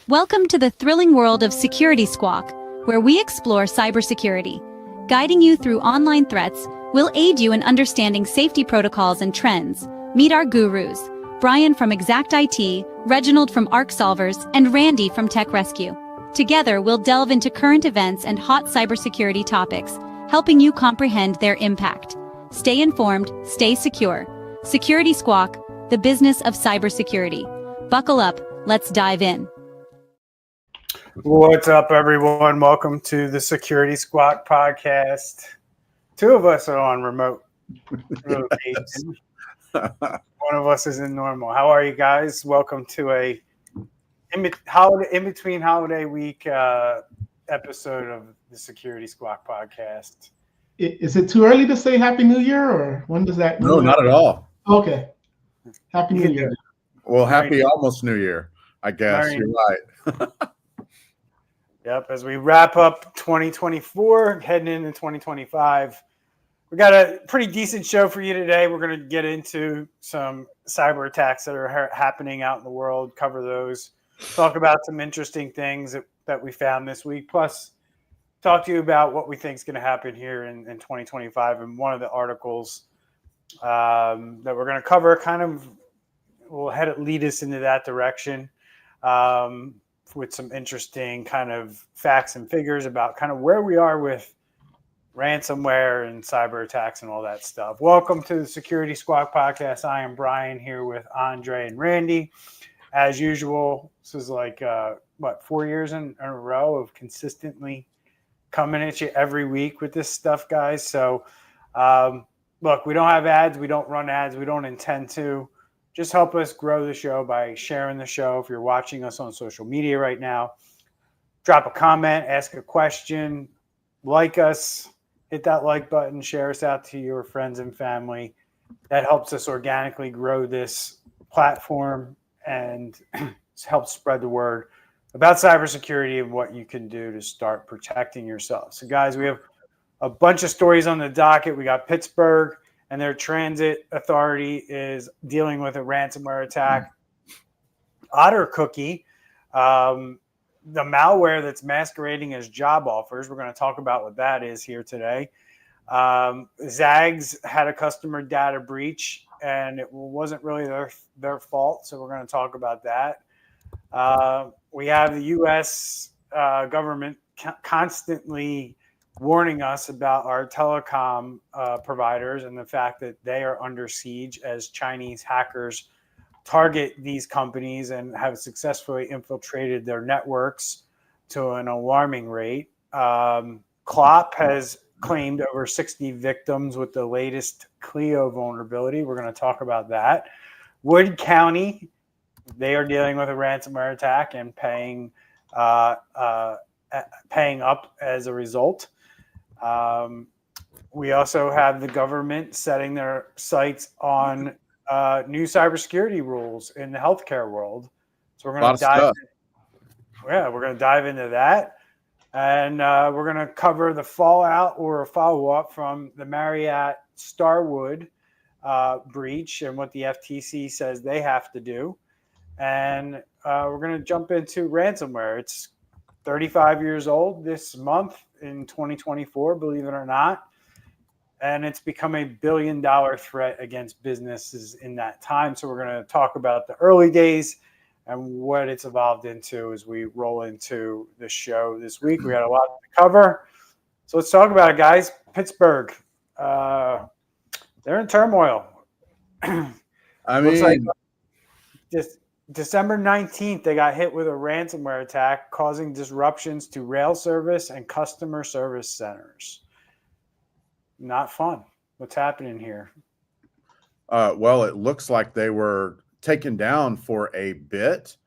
Welcome to the thrilling world of Security Squawk, where we explore cybersecurity. Guiding you through online threats, we'll aid you in understanding safety protocols and trends. Meet our gurus, Brian from Exact IT, Reginald from Arc Solvers, and Randy from Tech Rescue. Together, we'll delve into current events and hot cybersecurity topics, helping you comprehend their impact. Stay informed, stay secure. Security Squawk, the business of cybersecurity. Buckle up, let's dive in. What's up, everyone? Welcome to the Security Squawk podcast. Two of us are on remote location. One of us is in normal. How are you guys? Welcome to a in-between holiday week episode of the Security Squawk podcast. Is it too early to say Happy New Year, or when does that? No, not at all. Okay. Happy New Year. Well, happy almost New Year, I guess. Merry. You're right. Yep, as we wrap up 2024, heading into 2025, we got a pretty decent show for you today. We're going to get into some cyber attacks that are happening out in the world, cover those, talk about some interesting things that we found this week, plus talk to you about what we think is going to happen here in 2025. And one of the articles that we're going to cover kind of will lead us into that direction. With some interesting kind of facts and figures about kind of where we are with ransomware and cyber attacks and all that stuff. Welcome to the Security Squawk podcast. I am Brian here with Andre and Randy. As usual, this is like, 4 years in a row of consistently coming at you every week with this stuff, guys. So, look, we don't have ads. We don't run ads. We don't intend to. Just help us grow the show by sharing the show. If you're watching us on social media right now, drop a comment, ask a question, like us, hit that like button, share us out to your friends and family. That helps us organically grow this platform and helps spread the word about cybersecurity and what you can do to start protecting yourself. So, guys, we have a bunch of stories on the docket. We got Pittsburgh, and their transit authority is dealing with a ransomware attack. Otter Cookie, the malware that's masquerading as job offers. We're going to talk about what that is here today. Zags had a customer data breach, and it wasn't really their fault, so we're going to talk about that. We have the U.S. Government constantly warning us about our telecom providers and the fact that they are under siege as Chinese hackers target these companies and have successfully infiltrated their networks to an alarming rate. Clop has claimed over 60 victims with the latest Clio vulnerability. We're going to talk about that. Wood County, they are dealing with a ransomware attack and paying up as a result. We also have the government setting their sights on new cybersecurity rules in the healthcare world. So we're going to dive into that, and we're going to cover the fallout or a follow-up from the Marriott Starwood breach and what the FTC says they have to do. And we're going to jump into ransomware. It's 35 years old this month in 2024, believe it or not. And it's become a billion-dollar threat against businesses in that time. So we're going to talk about the early days and what it's evolved into as we roll into the show this week. We got a lot to cover. So let's talk about it, guys. Pittsburgh, they're in turmoil. Looks like just December 19th, they got hit with a ransomware attack, causing disruptions to rail service and customer service centers. Not fun. What's happening here? Well, it looks like they were taken down for a bit,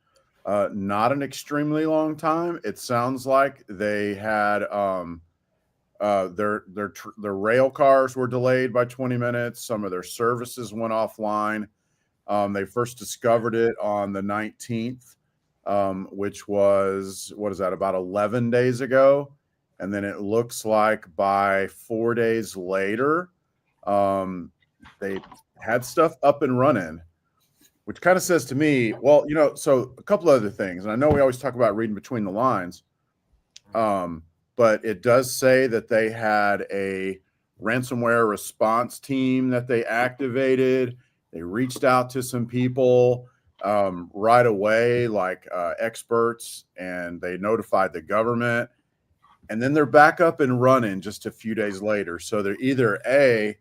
not an extremely long time. It sounds like they had their rail cars were delayed by 20 minutes. Some of their services went offline. They first discovered it on the 19th, which was, about 11 days ago. And then it looks like by 4 days later, they had stuff up and running. which kind of says to me, well, so a couple other things, and I know we always talk about reading between the lines, but it does say that they had a ransomware response team that they activated. They reached out to some people right away, like experts, and they notified the government. And then they're back up and running just a few days later. So they're either A,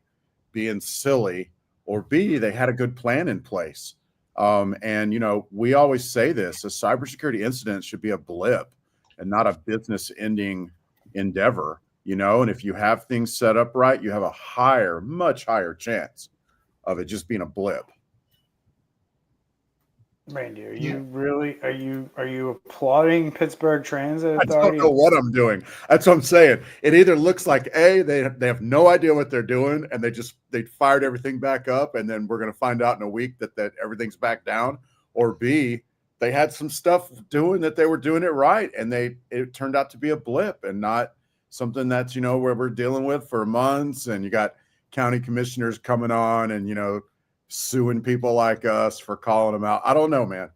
being silly, or B, they had a good plan in place. And, we always say this, a cybersecurity incident should be a blip and not a business ending endeavor, and if you have things set up right, you have a much higher chance of it just being a blip. Randy, are you applauding Pittsburgh Transit I Authority? don't know what I'm doing. That's what I'm saying. It either looks like A, they have no idea what they're doing, and they fired everything back up, and then we're going to find out in a week that everything's back down, or B, they had some stuff doing that they were doing it right, and it turned out to be a blip and not something that's where we're dealing with for months, and you got county commissioners coming on and suing people like us for calling them out. I don't know, man.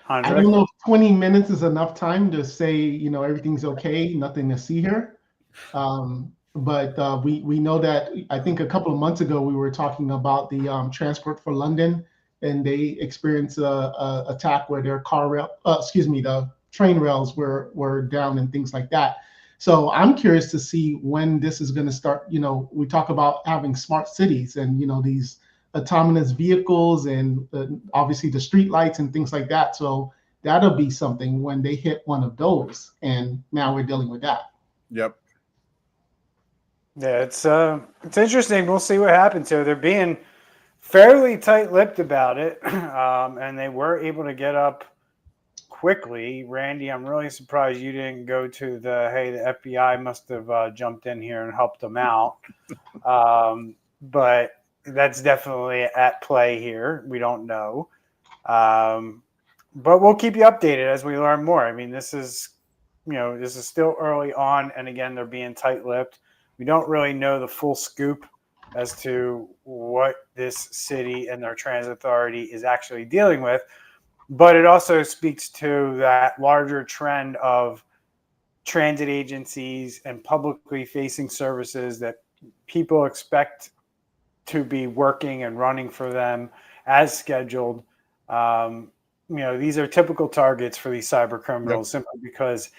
I don't know if 20 minutes is enough time to say, everything's okay, nothing to see here. But we know that I think a couple of months ago we were talking about the Transport for London, and they experienced a attack where their the train rails were down and things like that. So I'm curious to see when this is going to start. We talk about having smart cities and these autonomous vehicles and obviously the street lights and things like that. So that'll be something when they hit one of those, and now we're dealing with that. Yep. Yeah, it's interesting. We'll see what happens here. They're being fairly tight-lipped about it, and they were able to get up quickly. Randy, I'm really surprised you didn't go to the FBI must have jumped in here and helped them out. But that's definitely at play here. We don't know. But we'll keep you updated as we learn more. I mean, this is still early on. And again, they're being tight-lipped. We don't really know the full scoop as to what this city and their transit authority is actually dealing with. But it also speaks to that larger trend of transit agencies and publicly facing services that people expect to be working and running for them as scheduled. These are typical targets for these cyber criminals simply because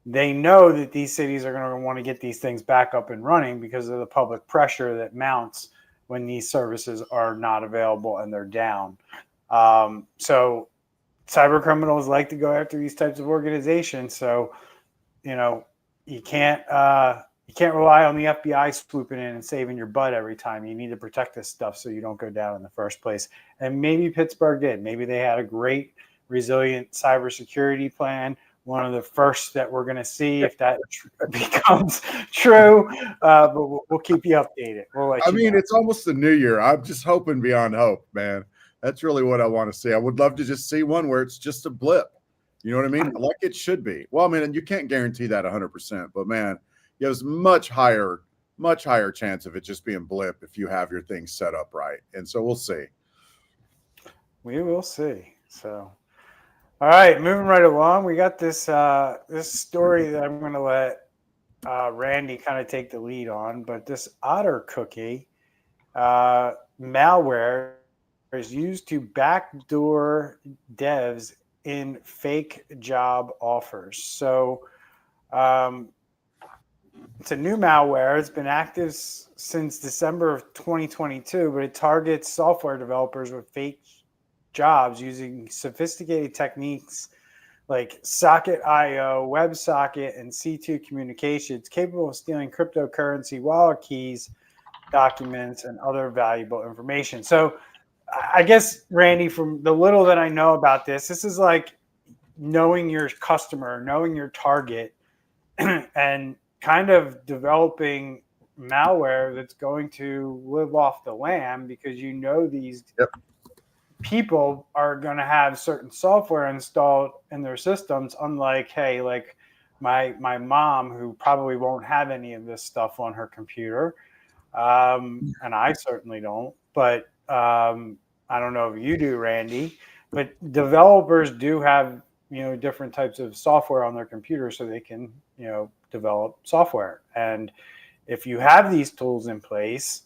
they know that these cities are going to want to get these things back up and running because of the public pressure that mounts when these services are not available and they're down. So cyber criminals like to go after these types of organizations. So, you can't rely on the FBI swooping in and saving your butt every time. You need to protect this stuff so you don't go down in the first place. And maybe Pittsburgh did. Maybe they had a great, resilient cybersecurity plan. One of the first that we're going to see if that becomes true. But we'll keep you updated. We'll let you know. It's almost the new year. I'm just hoping beyond hope, man. That's really what I want to see. I would love to just see one where it's just a blip. You know what I mean? Like it should be. Well, you can't guarantee that 100%, but man, you have much higher chance of it just being blip if you have your things set up right. And so we'll see. We will see. So, all right, moving right along. We got this story that I'm going to let Randy kind of take the lead on, but this Otter cookie malware is used to backdoor devs in fake job offers. So it's a new malware. It's been active since December of 2022, but it targets software developers with fake jobs using sophisticated techniques like Socket.io, WebSocket, and C2 communications, capable of stealing cryptocurrency, wallet keys, documents, and other valuable information. So I guess, Randy, from the little that I know about this is like knowing your customer, knowing your target, and kind of developing malware that's going to live off the land because these people are going to have certain software installed in their systems, unlike, my mom, who probably won't have any of this stuff on her computer. And I certainly don't. But I don't know if you do, Randy, but developers do have, different types of software on their computer so they can, develop software. And if you have these tools in place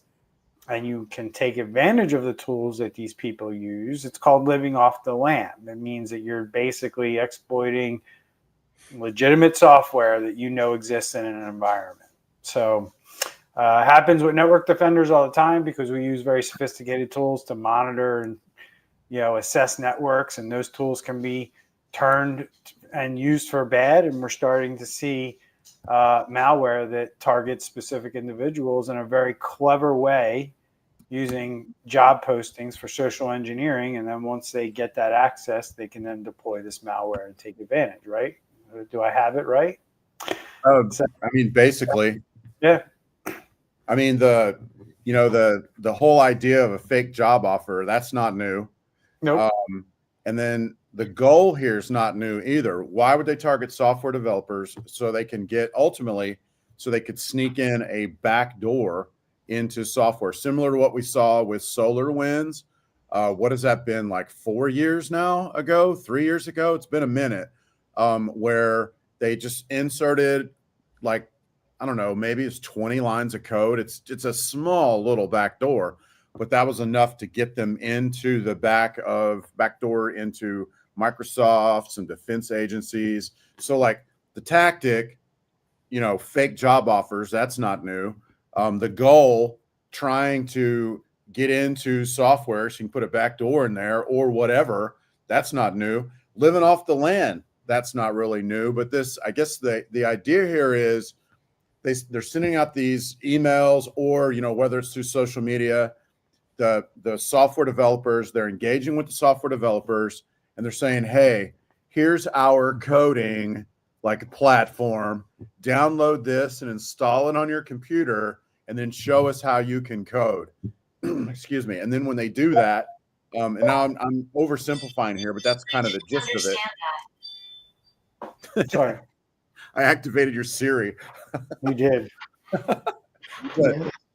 and you can take advantage of the tools that these people use, it's called living off the land. That means that you're basically exploiting legitimate software that exists in an environment. So happens with network defenders all the time because we use very sophisticated tools to monitor and assess networks, and those tools can be turned and used for bad. And we're starting to see malware that targets specific individuals in a very clever way using job postings for social engineering. And then once they get that access, they can then deploy this malware and take advantage, right? Do I have it right? Basically. Yeah. The whole idea of a fake job offer, that's not new. Nope. And then the goal here is not new either. Why would they target software developers? So they can so they could sneak in a back door into software, similar to what we saw with SolarWinds. What has that been, like 4 years now ago, 3 years ago? It's been a minute, where they just inserted, like, I don't know, maybe it's 20 lines of code. It's a small little back door, but that was enough to get them into the back door into Microsoft, some defense agencies. So like the tactic, fake job offers, that's not new. The goal, trying to get into software so you can put a back door in there or whatever, that's not new. Living off the land, that's not really new. But this, I guess the idea here is they're sending out these emails, or, whether it's through social media, the software developers, they're engaging with the software developers, and they're saying, hey, here's our coding like platform, download this and install it on your computer, and then show us how you can code. Excuse me. And then when they do that, and now I'm oversimplifying here, but that's kind of the gist of it. Sorry. I activated your Siri. You did.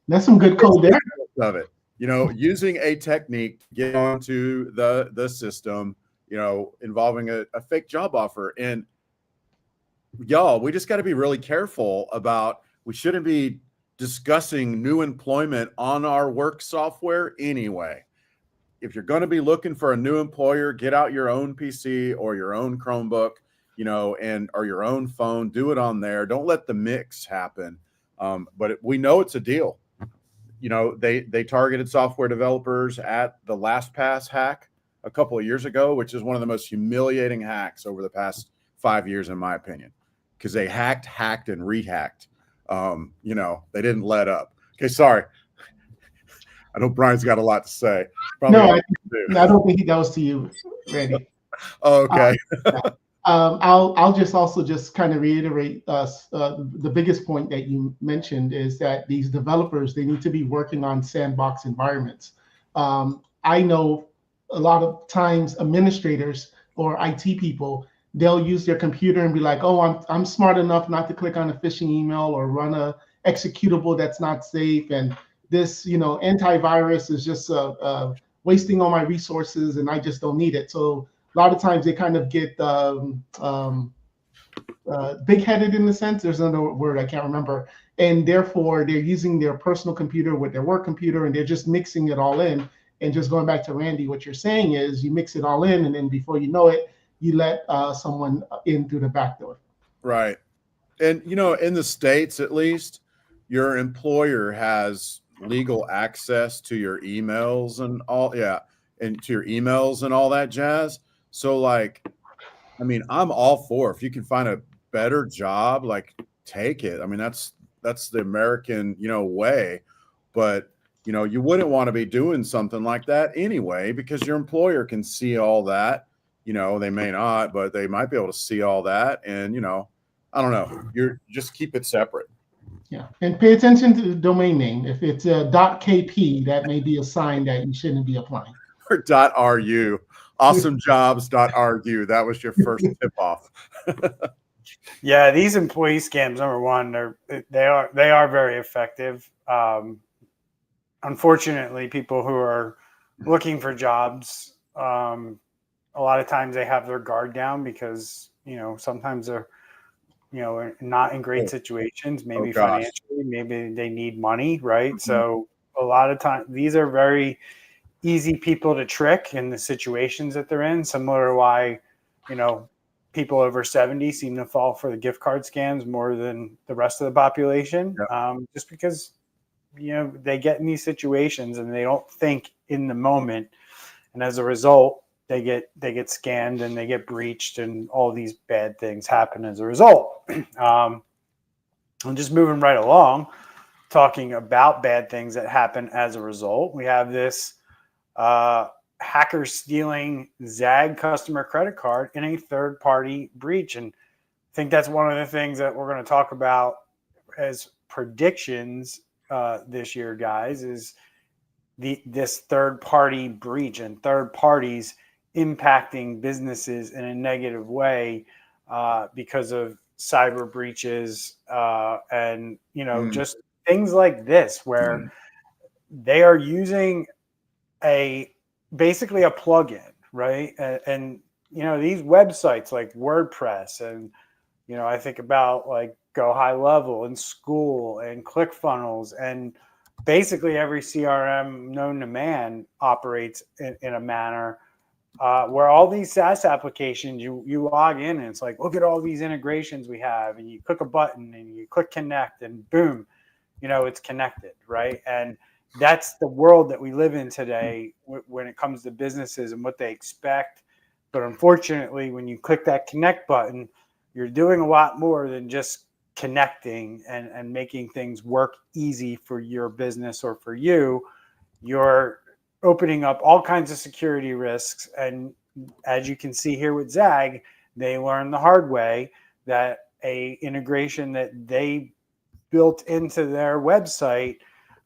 That's some good code there. Of it, using a technique to get onto the system, involving a fake job offer. And y'all, we just got to be really careful about, we shouldn't be discussing new employment on our work software anyway. If you're going to be looking for a new employer, get out your own PC or your own Chromebook, or your own phone, do it on there. Don't let the mix happen. But we know it's a deal. They targeted software developers at the LastPass hack a couple of years ago, which is one of the most humiliating hacks over the past 5 years, in my opinion, because they hacked and rehacked. They didn't let up. Okay, sorry. I know Brian's got a lot to say. Probably I don't think that was to you, Randy. Oh, okay. I'll just kind of reiterate the biggest point that you mentioned is that these developers, they need to be working on sandbox environments. I know a lot of times administrators or IT people, they'll use their computer and be like, oh, I'm smart enough not to click on a phishing email or run a executable that's not safe, and this antivirus is just wasting all my resources and I just don't need it. So a lot of times they kind of get big-headed in the sense. There's another word I can't remember, and therefore they're using their personal computer with their work computer, and they're just mixing it all in. And just going back to Randy, what you're saying is you mix it all in, and then before you know it, you let someone in through the back door. Right, and in the States, at least, your employer has legal access to your emails and all, and to your emails and all that jazz. So, like, I'm all for, if you can find a better job, like, take it. That's the American, way. But, you wouldn't want to be doing something like that anyway, because your employer can see all that. They may not, but they might be able to see all that. And, I don't know. Just keep it separate. Yeah, and pay attention to the domain name. If it's a .kp, that may be a sign that you shouldn't be applying. Or .ru. Awesomejobs.ru. That was your first tip off. Yeah, these employee scams, number one, they are very effective. Unfortunately, people who are looking for jobs. A lot of times they have their guard down because, sometimes they're, not in great situations, Oh maybe gosh. financially, maybe they need money, right? So a lot of times these are very easy people to trick in the situations that they're in, similar to why, people over 70 seem to fall for the gift card scams more than the rest of the population. Yep. Just because, they get in these situations and they don't think in the moment. And as a result, they get scammed and they get breached and all these bad things happen as a result. I'm just moving right along, talking about bad things that happen as a result. We have this hacker stealing Zag customer credit card in a third-party breach. And I think that's one of the things that we're going to talk about as predictions this year, guys, is this third-party breach and third parties impacting businesses in a negative way because of cyber breaches and just things like this where they are using basically a plugin, right? And these websites like WordPress and I think about like Go High Level and School and ClickFunnels and basically every CRM known to man operates in a manner where all these SaaS applications, you log in and it's like, look at all these integrations we have, and you click a button and you click connect and boom, it's connected, right? And that's the world that we live in today when it comes to businesses and what they expect. But unfortunately, when you click that connect button, you're doing a lot more than just connecting and making things work easy for your business or for you. You're opening up all kinds of security risks. And as you can see here with Zag, they learned the hard way that a integration that they built into their website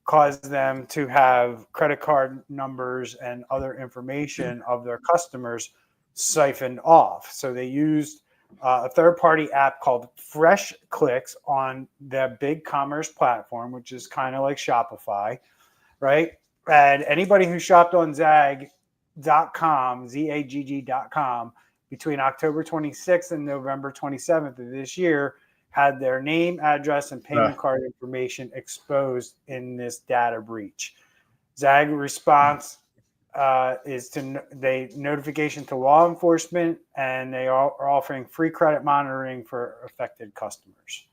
caused them to have credit card numbers and other information of their customers siphoned off. So they used a third-party app called Fresh Clicks on their big commerce platform, which is kind of like Shopify, right? And anybody who shopped on Zagg.com, Zagg.com, between October 26th and November 27th of this year had their name, address, and payment card information exposed in this data breach. Zag response is notification to law enforcement, and they are offering free credit monitoring for affected customers.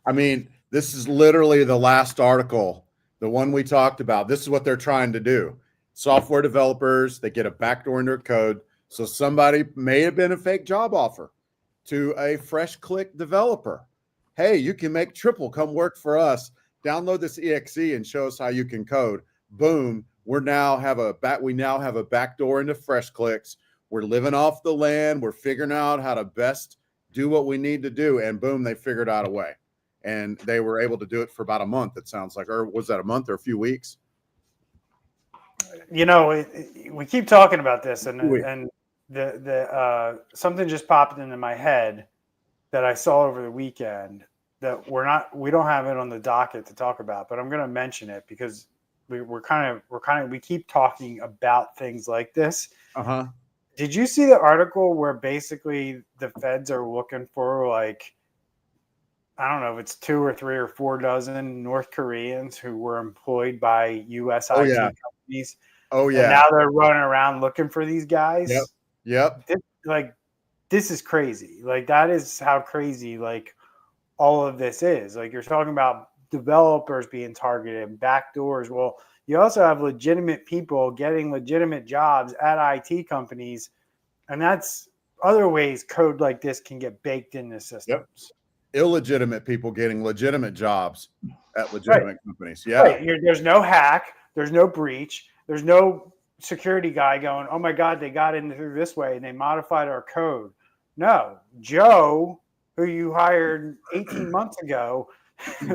I mean, this is literally the last article, the one we talked about. This is what they're trying to do. Software developers, they get a backdoor in their code. So somebody may have been a fake job offer to a Fresh Click developer. Hey, you can make triple, come work for us. Download this exe and show us how you can code. Boom, we now have a backdoor into Fresh Clicks. We're living off the land. We're figuring out how to best do what we need to do. And boom, they figured out a way. And they were able to do it for about a month, it sounds like. Or was that a month or a few weeks? We keep talking about this, and the something just popped into my head that I saw over the weekend that we don't have it on the docket to talk about, but I'm going to mention it because we keep talking about things like this. Uh-huh. Did you see the article where basically the feds are looking for, like, I don't know if it's 2 or 3 or 4 dozen North Koreans who were employed by U.S. IT companies? Oh, yeah. And now they're running around looking for these guys. Yep. This is crazy. Like, that is how crazy, like, all of this is. Like, you're talking about developers being targeted, backdoors. Well, you also have legitimate people getting legitimate jobs at IT companies. And that's other ways code like this can get baked into systems. Yep. Illegitimate people getting legitimate jobs at legitimate companies. Yeah. Right. There's no hack. There's no breach. There's no security guy going, oh my God, they got in through this way and they modified our code. No, Joe, who you hired 18 months ago,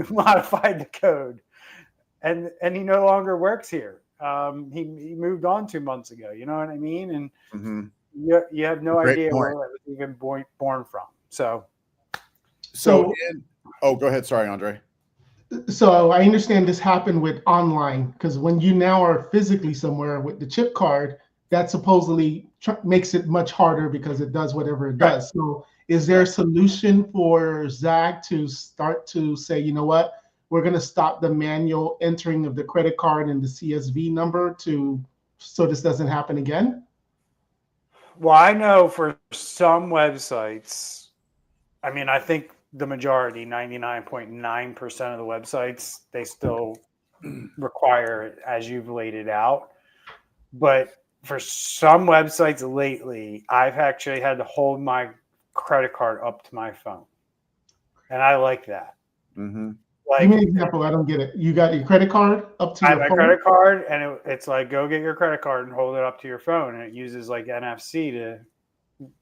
modified the code, and he no longer works here. He moved on 2 months ago. You know what I mean? And you have no idea where that was even born from. So go ahead. Sorry, Andre. So I understand this happened with online, because when you now are physically somewhere with the chip card, that supposedly makes it much harder because it does whatever it Right. does. So is there a solution for Zag to start to say, you know what, we're going to stop the manual entering of the credit card and the CSV number so this doesn't happen again? Well, I know for some websites, I mean, I think the majority, 99.9% of the websites, they still require it as you've laid it out. But for some websites lately, I've actually had to hold my credit card up to my phone. And I like that. Mm-hmm. Give me Like, an example. I don't get it. You got your credit card up to I your have my phone? credit card, and it's like, go get your credit card and hold it up to your phone. And it uses like NFC to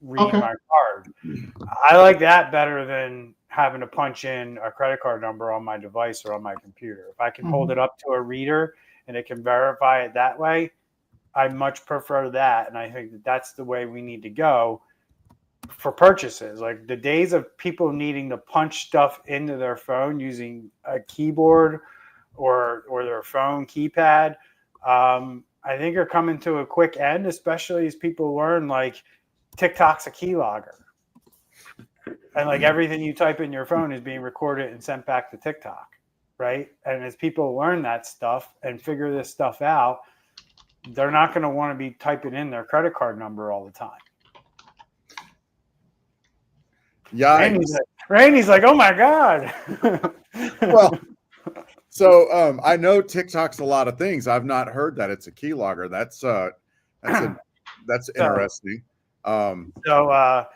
read Okay. my card. I like that better than having to punch in a credit card number on my device or on my computer. If I can hold it up to a reader and it can verify it that way, I much prefer that. And I think that that's the way we need to go for purchases. Like the days of people needing to punch stuff into their phone using a keyboard or their phone keypad, I think are coming to a quick end, especially as people learn like TikTok's a keylogger. And like everything you type in your phone is being recorded and sent back to TikTok, right? And as people learn that stuff and figure this stuff out, they're not going to want to be typing in their credit card number all the time. Yeah. Randy's like, oh my God. Well, so I know TikTok's a lot of things. I've not heard that it's a keylogger. That's interesting. So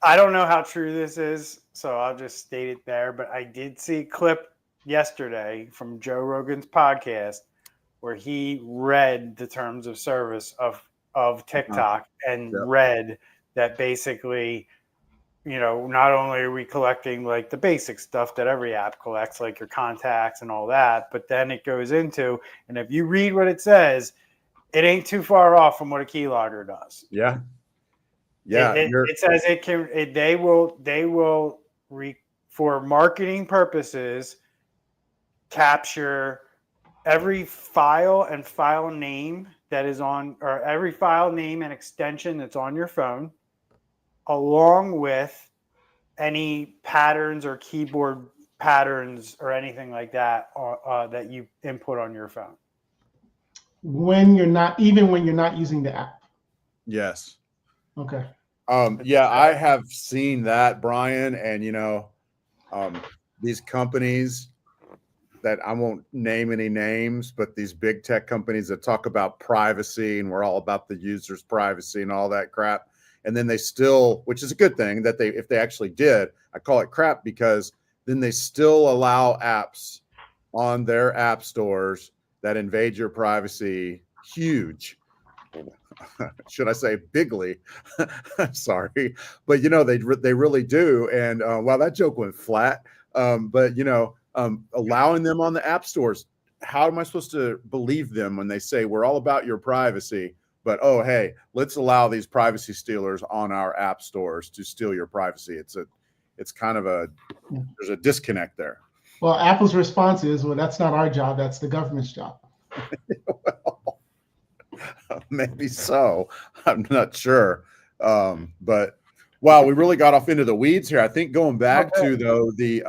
I don't know how true this is, so I'll just state it there. But I did see a clip yesterday from Joe Rogan's podcast where he read the terms of service of TikTok and read that basically, you know, not only are we collecting like the basic stuff that every app collects, like your contacts and all that, but then it goes into, and if you read what it says, it ain't too far off from what a keylogger does. Yeah. Yeah. It says it can. They will for marketing purposes capture every file and file name that is on, or every file name and extension that's on your phone, along with any patterns or keyboard patterns or anything like that that you input on your phone. When you're not using the app. Yes. Okay. Yeah, I have seen that, Brian, and you know, these companies that I won't name any names, but these big tech companies that talk about privacy and we're all about the user's privacy and all that crap. And then they still, which is a good thing that if they actually did, I call it crap because then they still allow apps on their app stores that invade your privacy. Huge. Should I say bigly? Sorry, but you know they really do. And well, that joke went flat. But you know, allowing them on the app stores. How am I supposed to believe them when they say we're all about your privacy? But oh, hey, let's allow these privacy stealers on our app stores to steal your privacy. It's kind of there's a disconnect there. Well, Apple's response is, well, that's not our job. That's the government's job. Well, maybe so. I'm not sure. But wow, we really got off into the weeds here. I think going back to though the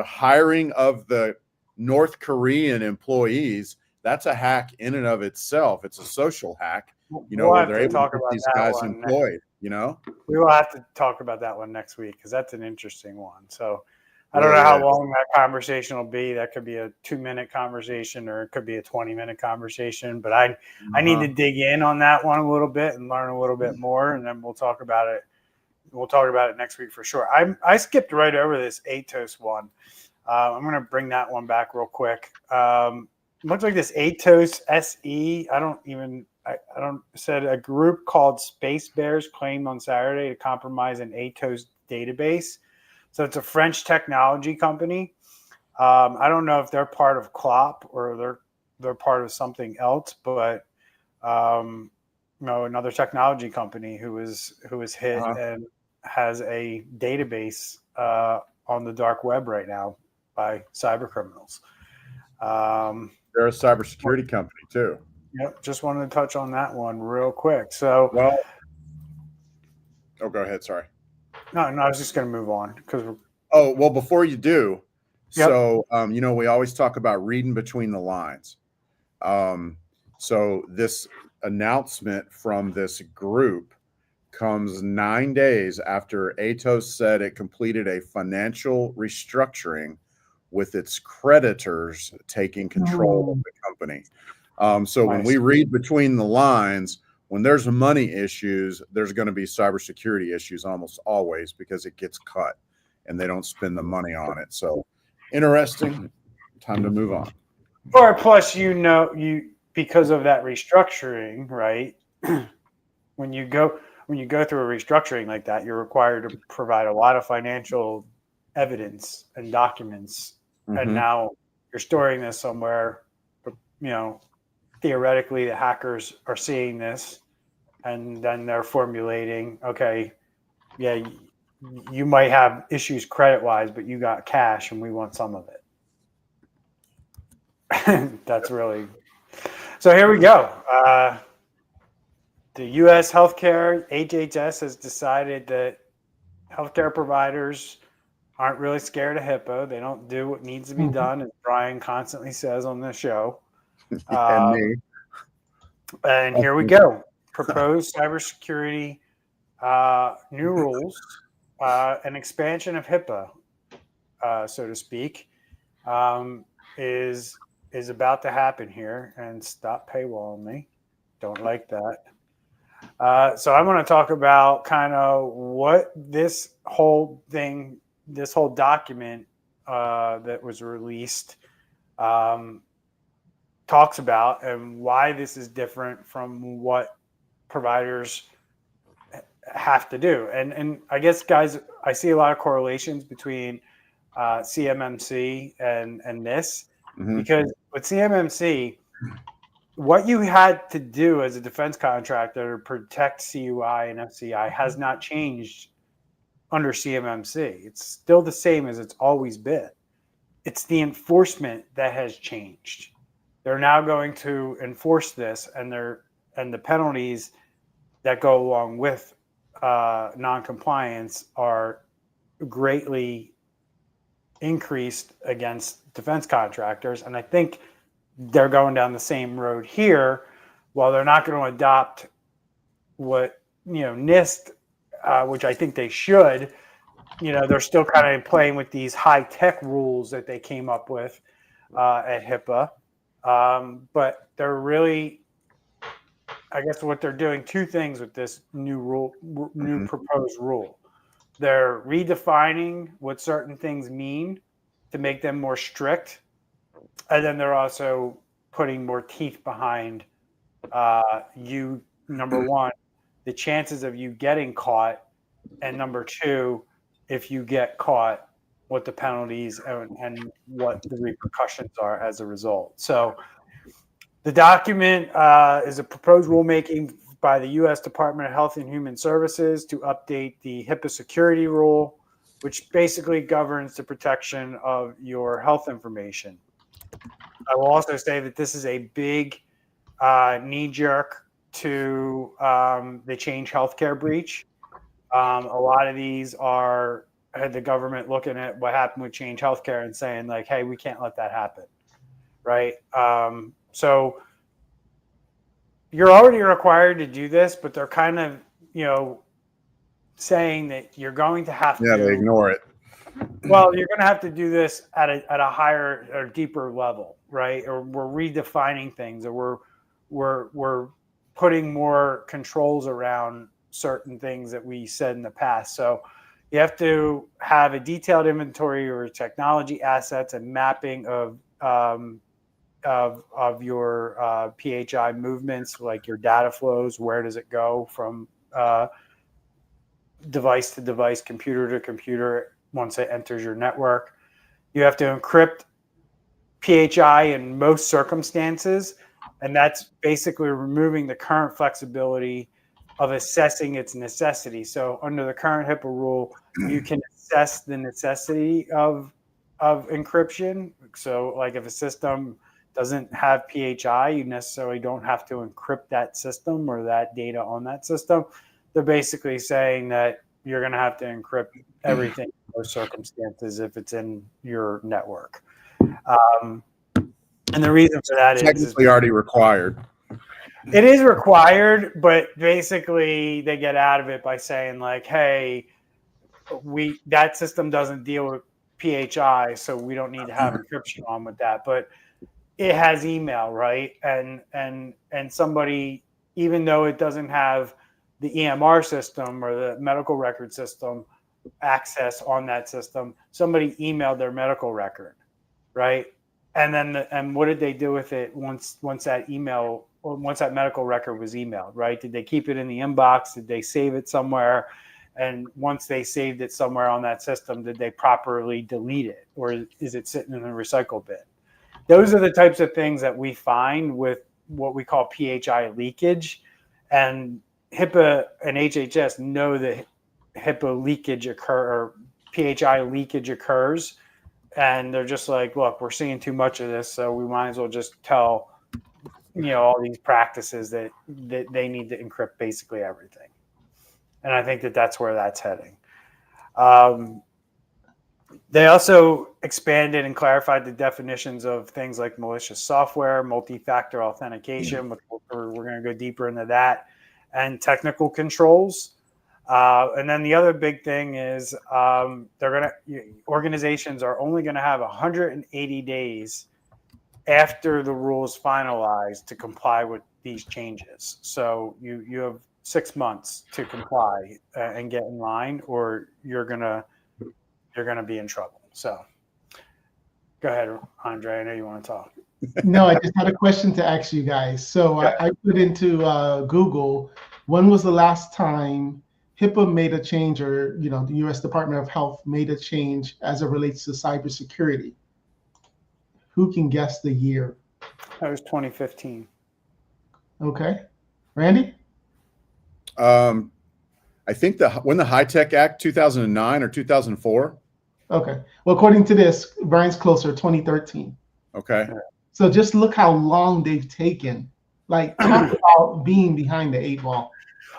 hiring of the North Korean employees, that's a hack in and of itself. It's a social hack, you know, where they're able to get these guys employed, you know? We will have to talk about that one next week because that's an interesting one. So I don't know how long that conversation will be. That could be a 2-minute conversation or it could be a 20-minute conversation. But I need to dig in on that one a little bit and learn a little bit more, and then we'll talk about it. We'll talk about it next week for sure. I skipped right over this Atos one. I'm going to bring that one back real quick. Looks like this Atos SE. I don't said a group called Space Bears claimed on Saturday to compromise an Atos database. So it's a French technology company. I don't know if they're part of CLOP or they're part of something else, but you know, another technology company who was hit and has a database on the dark web right now by cyber criminals. They're a cybersecurity company too. Yep, just wanted to touch on that one real quick. So, Well, go ahead. Sorry. no, I was just going to move on because. Oh, well, before you do, Yep. so we always talk about reading between the lines. So this announcement from this group comes 9 days after Atos said it completed a financial restructuring with its creditors taking control of the company. So when we read between the lines, when there's money issues, there's going to be cybersecurity issues almost always because it gets cut and they don't spend the money on it. So interesting. Time to move on. Or plus, because of that restructuring, right? when you go through a restructuring like that, you're required to provide a lot of financial evidence and documents. Mm-hmm. And now you're storing this somewhere, theoretically the hackers are seeing this and then they're formulating, okay, yeah, you might have issues credit wise, but you got cash and we want some of it. That's really, so here we go. The U.S. healthcare, HHS, has decided that healthcare providers aren't really scared of HIPAA. They don't do what needs to be done, as Brian constantly says on the show. And me. And here we go. Proposed cybersecurity new rules, an expansion of HIPAA, so to speak, is about to happen here. And stop paywalling me. Don't like that. So I'm going to talk about kind of what this whole document that was released talks about and why this is different from what providers have to do. And I guess, guys, I see a lot of correlations between CMMC and this, because with CMMC, what you had to do as a defense contractor to protect CUI and FCI has not changed under CMMC. It's still the same as it's always been. It's the enforcement that has changed. They're now going to enforce this, and the penalties that go along with non-compliance are greatly increased against defense contractors. And I think they're going down the same road here. While they're not going to adopt what NIST, which I think they should, they're still kind of playing with these high-tech rules that they came up with at HIPAA. But they're really, I guess what they're doing, two things with this new proposed rule. They're redefining what certain things mean to make them more strict. And then they're also putting more teeth behind number one, the chances of you getting caught, and number two, if you get caught, what the penalties and what the repercussions are as a result. So the document is a proposed rulemaking by the U.S. Department of Health and Human Services to update the HIPAA security rule, which basically governs the protection of your health information. I will also say that this is a big knee-jerk to the Change Healthcare breach. A lot of these had the government looking at what happened with Change Healthcare and saying, like, hey, we can't let that happen, right? So you're already required to do this, but they're kind of, saying that you're going to have to. Yeah, they ignore it. Well, you're going to have to do this at a higher or deeper level, right? Or we're redefining things, or we're putting more controls around certain things that we said in the past. So you have to have a detailed inventory or technology assets and mapping of your PHI movements, like your data flows. Where does it go from device to device, computer to computer, once it enters your network? You have to encrypt PHI in most circumstances, and that's basically removing the current flexibility of assessing its necessity. So under the current HIPAA rule, you can assess the necessity of encryption. So like if a system doesn't have PHI, you necessarily don't have to encrypt that system or that data on that system. They're basically saying that you're going to have to encrypt everything in those circumstances if it's in your network. And the reason for that is already required. It is required, but basically they get out of it by saying like, hey, that system doesn't deal with PHI, so we don't need to have encryption on with that. But it has email, right? And somebody, even though it doesn't have the EMR system or the medical record system access on that system, somebody emailed their medical record, right? And then and what did they do with it once that medical record was emailed, right? Did they keep it in the inbox? Did they save it somewhere? And once they saved it somewhere on that system, did they properly delete it, or is it sitting in the recycle bin? Those are the types of things that we find with what we call PHI leakage, and HIPAA and HHS know that HIPAA leakage or PHI leakage occurs, and they're just like, look, we're seeing too much of this, so we might as well just tell all these practices that they need to encrypt basically everything. And I think that that's where that's heading. They also expanded and clarified the definitions of things like malicious software, multi-factor authentication, which we're going to go deeper into that, and technical controls. And then the other big thing is organizations are only going to have 180 days after the rules finalized to comply with these changes. So you have 6 months to comply and get in line, or you're gonna be in trouble. So go ahead, Andre. I know you want to talk. No, I just had a question to ask you guys. So I put into Google, when was the last time HIPAA made a change, or the U.S. Department of Health made a change as it relates to cybersecurity? Who can guess the year? That was 2015. Okay. Randy? I think when the High Tech Act, 2009 or 2004. Okay. Well, according to this, Brian's closer, 2013. Okay. So just look how long they've taken. Like, talk about being behind the 8 ball.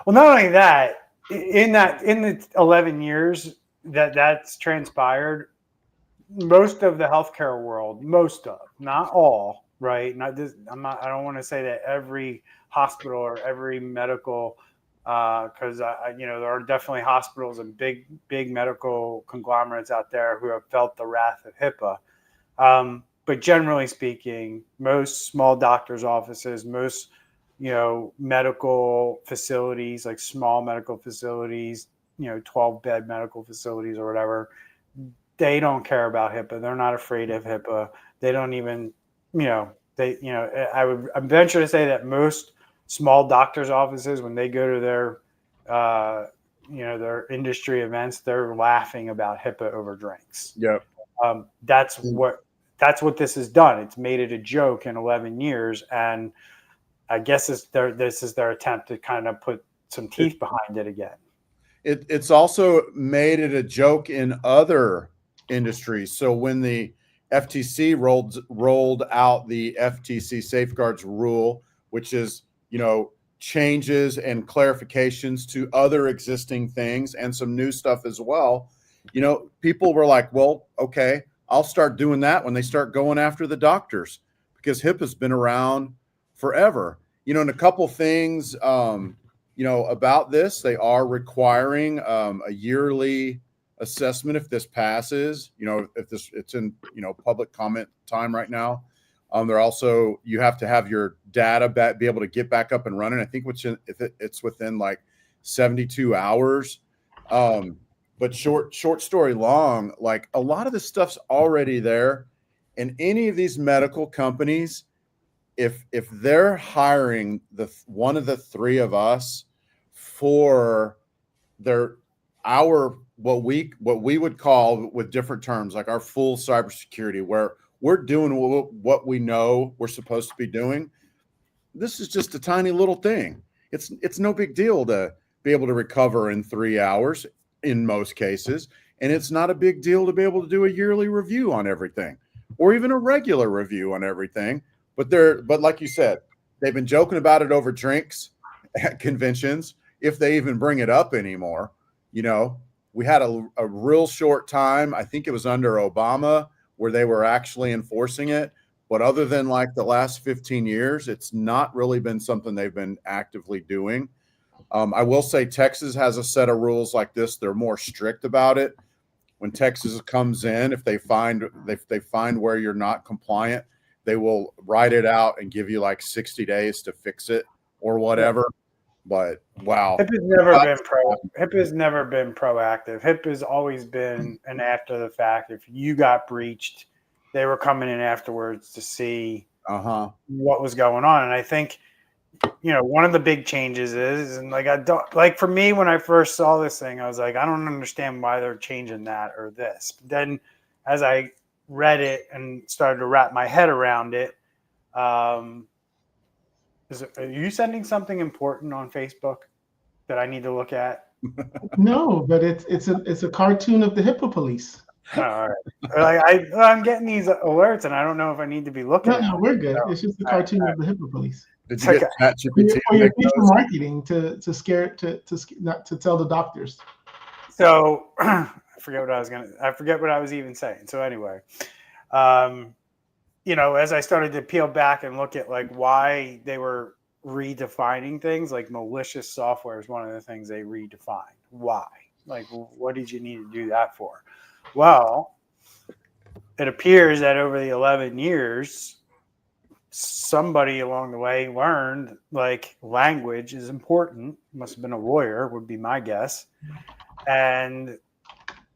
Well, not only that, in the 11 years that's transpired, most of the healthcare world, not all, right? I don't want to say that every hospital or every medical, because there are definitely hospitals and big medical conglomerates out there who have felt the wrath of HIPAA. But generally speaking, most small doctors' offices, most medical facilities, like small medical facilities, 12-bed medical facilities or whatever, they don't care about HIPAA. They're not afraid of HIPAA. They don't even, I would venture to say that most small doctors' offices, when they go to their industry events, they're laughing about HIPAA over drinks. Yep. That's what this has done. It's made it a joke in 11 years. And I guess this is their attempt to kind of put some teeth behind it again. It's also made it a joke in other industries. So when the FTC rolled out the FTC safeguards rule, which is, changes and clarifications to other existing things and some new stuff as well, people were like, well, okay, I'll start doing that when they start going after the doctors, because HIPAA's been around forever. And a couple things, about this, they are requiring a yearly assessment if this passes, if it's in, public comment time right now. They're also, you have to have your data be able to get back up and running. I think if it's within like 72 hours. But short story long, like a lot of this stuff's already there. And any of these medical companies, if they're hiring one of the three of us for what we would call, with different terms, like our full cybersecurity, where we're doing what we know we're supposed to be doing, this is just a tiny little thing. It's no big deal to be able to recover in 3 hours in most cases. and it's not a big deal to be able to do a yearly review on everything, or even a regular review on everything. But like you said, they've been joking about it over drinks at conventions, if they even bring it up anymore. You know, we had a real short time, I think it was under Obama, where they were actually enforcing it. But other than like the last 15 years, it's not really been something they've been actively doing. I will say Texas has a set of rules like this. They're more strict about it. When Texas comes in, if they find where you're not compliant, they will write it out and give you like 60 days to fix it or whatever. But wow, HIPAA's never been proactive. HIPAA's always been an after the fact. If you got breached, they were coming in afterwards to see what was going on. And I think, you know, one of the big changes is, and like, I don't, like, for me, when I first saw this thing, I was like, I don't understand why they're changing that or this. But then as I read it and started to wrap my head around it, are you sending something important on Facebook that I need to look at? No, but it's a cartoon of the HIPAA police. Oh, all right. Like, I'm getting these alerts, and I don't know if I need to be looking. No, we're good. It's just a cartoon of the HIPAA police. Did you get ChatGPT for your future marketing to not to tell the doctors? So I forget what I was even saying. So anyway, you know, as I started to peel back and look at like why they were redefining things, like malicious software is one of the things they redefined. Why? Like, what did you need to do that for? Well, it appears that over the 11 years, somebody along the way learned like language is important. Must have been a lawyer, would be my guess. And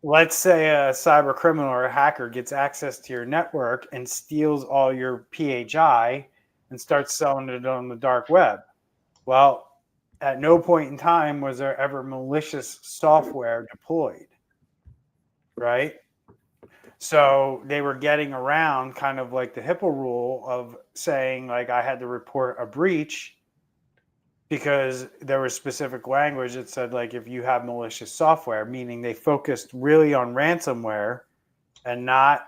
let's say a cyber criminal or a hacker gets access to your network and steals all your PHI and starts selling it on the dark web. Well, at no point in time was there ever malicious software deployed, right? So they were getting around kind of like the HIPAA rule of saying like I had to report a breach because there was specific language that said like if you have malicious software, meaning they focused really on ransomware and not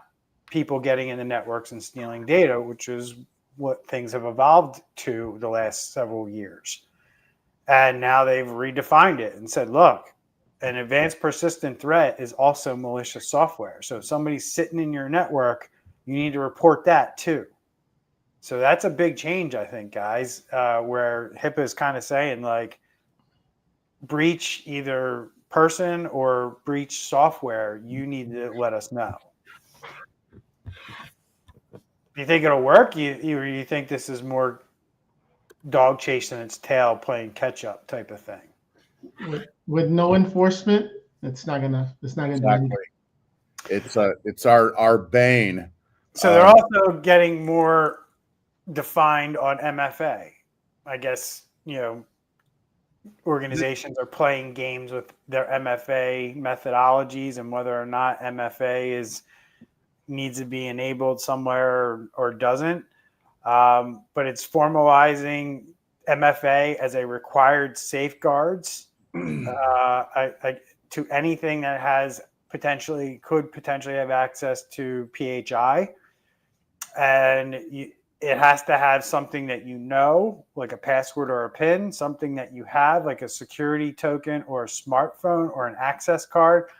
people getting in the networks and stealing data, which is what things have evolved to the last several years. And now they've redefined it and said, look, an advanced persistent threat is also malicious software. So if somebody's sitting in your network, you need to report that too. So that's a big change, I think, guys, where HIPAA is kind of saying like breach either person or breach software, you need to let us know. Do you think it'll work? You think this is more dog chasing its tail, playing catch up type of thing? With no enforcement, it's not gonna do anything. It's our bane. So they're also getting more defined on MFA. I guess, you know, organizations are playing games with their MFA methodologies and whether or not MFA needs to be enabled somewhere or doesn't. But it's formalizing MFA as a required safeguards to anything that could potentially have access to PHI. And it has to have something that you know, like a password or a PIN, something that you have, like a security token or a smartphone or an access card,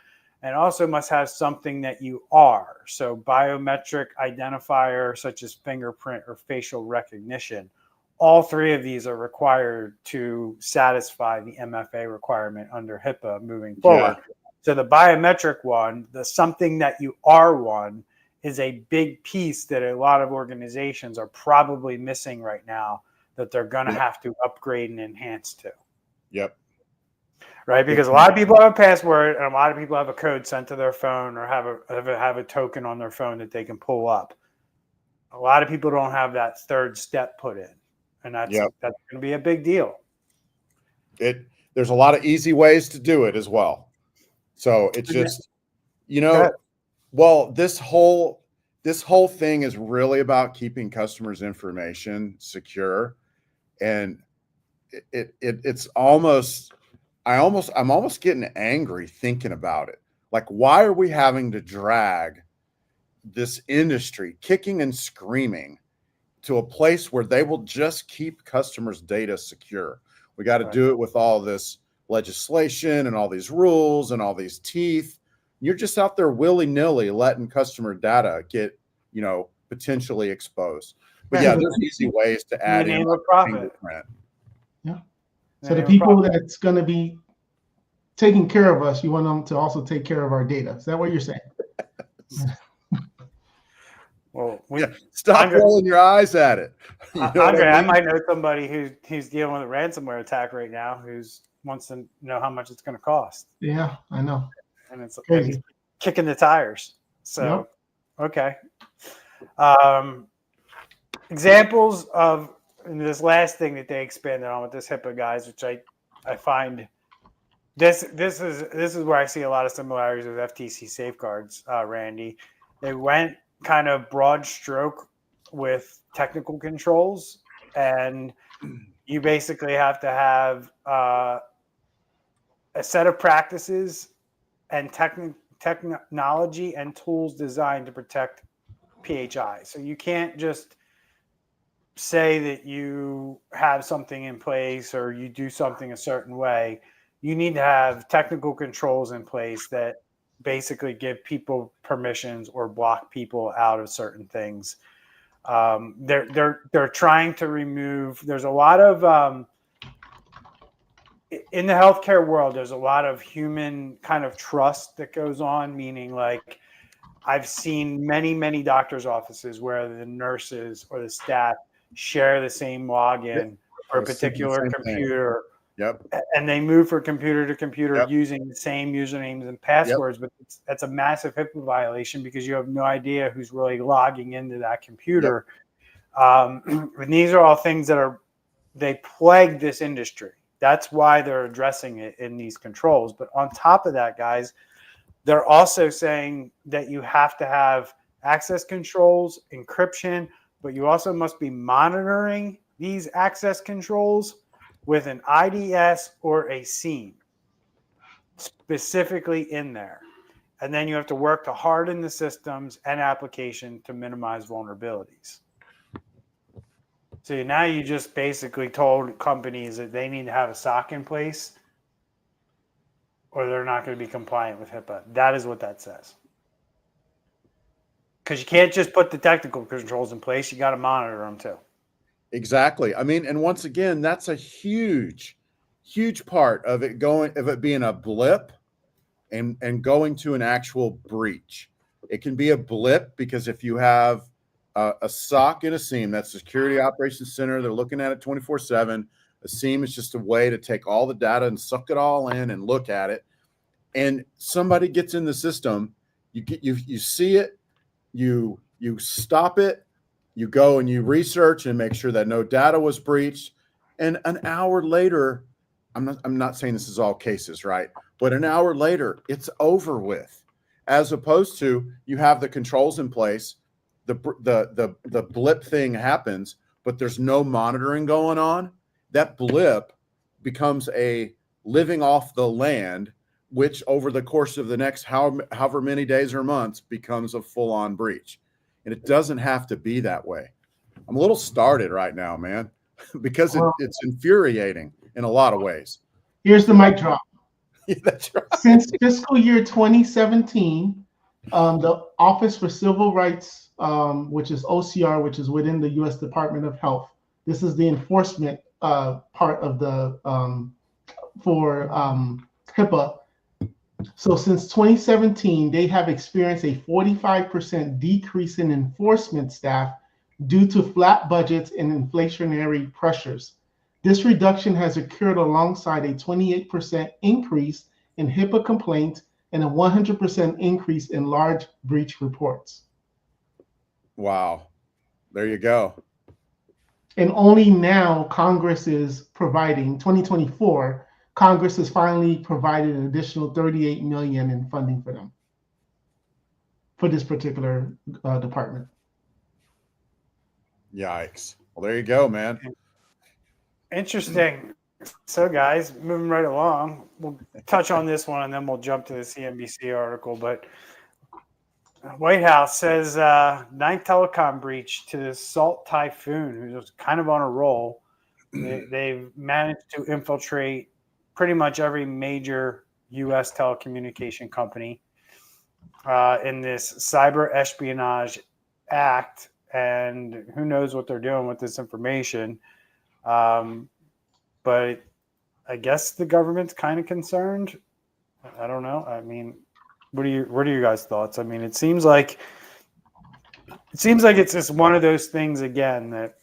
and also must have something that you are. So biometric identifier such as fingerprint or facial recognition. All three of these are required to satisfy the MFA requirement under HIPAA moving forward. Yeah. So the biometric one, the something that you are one, is a big piece that a lot of organizations are probably missing right now that they're going to have to upgrade and enhance to. Yep. Right, because a lot of people have a password and a lot of people have a code sent to their phone or have a token on their phone that they can pull up. A lot of people don't have that third step put in, and that's going to be a big deal. There's a lot of easy ways to do it as well. So it's just, you know, well, this whole thing is really about keeping customers' information secure, and it's almost. I'm almost getting angry thinking about it. Like, why are we having to drag this industry kicking and screaming to a place where they will just keep customers' data secure? We got to do it with all this legislation and all these rules and all these teeth. You're just out there willy-nilly letting customer data get, potentially exposed. But yeah, there's easy ways to add in fingerprint. Yeah. So the people that's going to be taking care of us, you want them to also take care of our data. Is that what you're saying? Well, stop rolling your eyes at it. Andre, I might know somebody who's dealing with a ransomware attack right now who wants to know how much it's going to cost. Yeah, I know. And it's crazy. Kicking the tires. So, okay. Examples of this last thing that they expanded on with this HIPAA, guys, which I find this is where I see a lot of similarities with FTC safeguards, Randy. They went kind of broad stroke with technical controls, and you basically have to have a set of practices and technology and tools designed to protect PHI. So you can't just say that you have something in place or you do something a certain way. You need to have technical controls in place that basically give people permissions or block people out of certain things. They're trying to remove. There's a lot of in the healthcare world. There's a lot of human kind of trust that goes on. Meaning, like, I've seen many doctors' offices where the nurses or the staff share the same login for a particular computer. Yep. And they move from computer to computer using the same usernames and passwords, but that's a massive HIPAA violation because you have no idea who's really logging into that computer. And these are all things that they plague this industry. That's why they're addressing it in these controls. But on top of that, guys, they're also saying that you have to have access controls, encryption, but you also must be monitoring these access controls with an IDS or a SIEM specifically in there. And then you have to work to harden the systems and application to minimize vulnerabilities. So now you just basically told companies that they need to have a SOC in place or they're not going to be compliant with HIPAA. That is what that says. Because you can't just put the technical controls in place. You got to monitor them too. Exactly. I mean, and once again, that's a huge part of it being a blip and going to an actual breach. It can be a blip because if you have a SOC and a SIEM, that's Security Operations Center, they're looking at it 24/7. A SIEM is just a way to take all the data and suck it all in and look at it. And somebody gets in the system, you see it, you stop it, you go and you research and make sure that no data was breached. And an hour later, I'm not saying this is all cases, right? But an hour later, it's over with. As opposed to you have the controls in place, the blip thing happens, but there's no monitoring going on. That blip becomes a living off the land, which over the course of the next however many days or months becomes a full-on breach. And it doesn't have to be that way. I'm a little started right now, man, because it's infuriating in a lot of ways. Here's the mic drop. Yeah, that's right. Since fiscal year 2017, the Office for Civil Rights, which is OCR, which is within the U.S. Department of Health, this is the enforcement part of the for HIPAA. So since 2017, they have experienced a 45% decrease in enforcement staff due to flat budgets and inflationary pressures. This reduction has occurred alongside a 28% increase in HIPAA complaints and a 100% increase in large breach reports. Wow. There you go. And only now Congress is providing, 2024, Congress has finally provided an additional $38 million in funding for them, for this particular department. Yikes. Well, there you go, man. Interesting. So, guys, moving right along, we'll touch on this one and then we'll jump to the CNBC article. But White House says ninth telecom breach to the Salt Typhoon, who's just kind of on a roll. They've managed to infiltrate pretty much every major U.S. telecommunication company in this cyber espionage act, and who knows what they're doing with this information. But I guess the government's kind of concerned. I don't know. I mean, what are your guys' thoughts? I mean, it seems like it's just one of those things again that,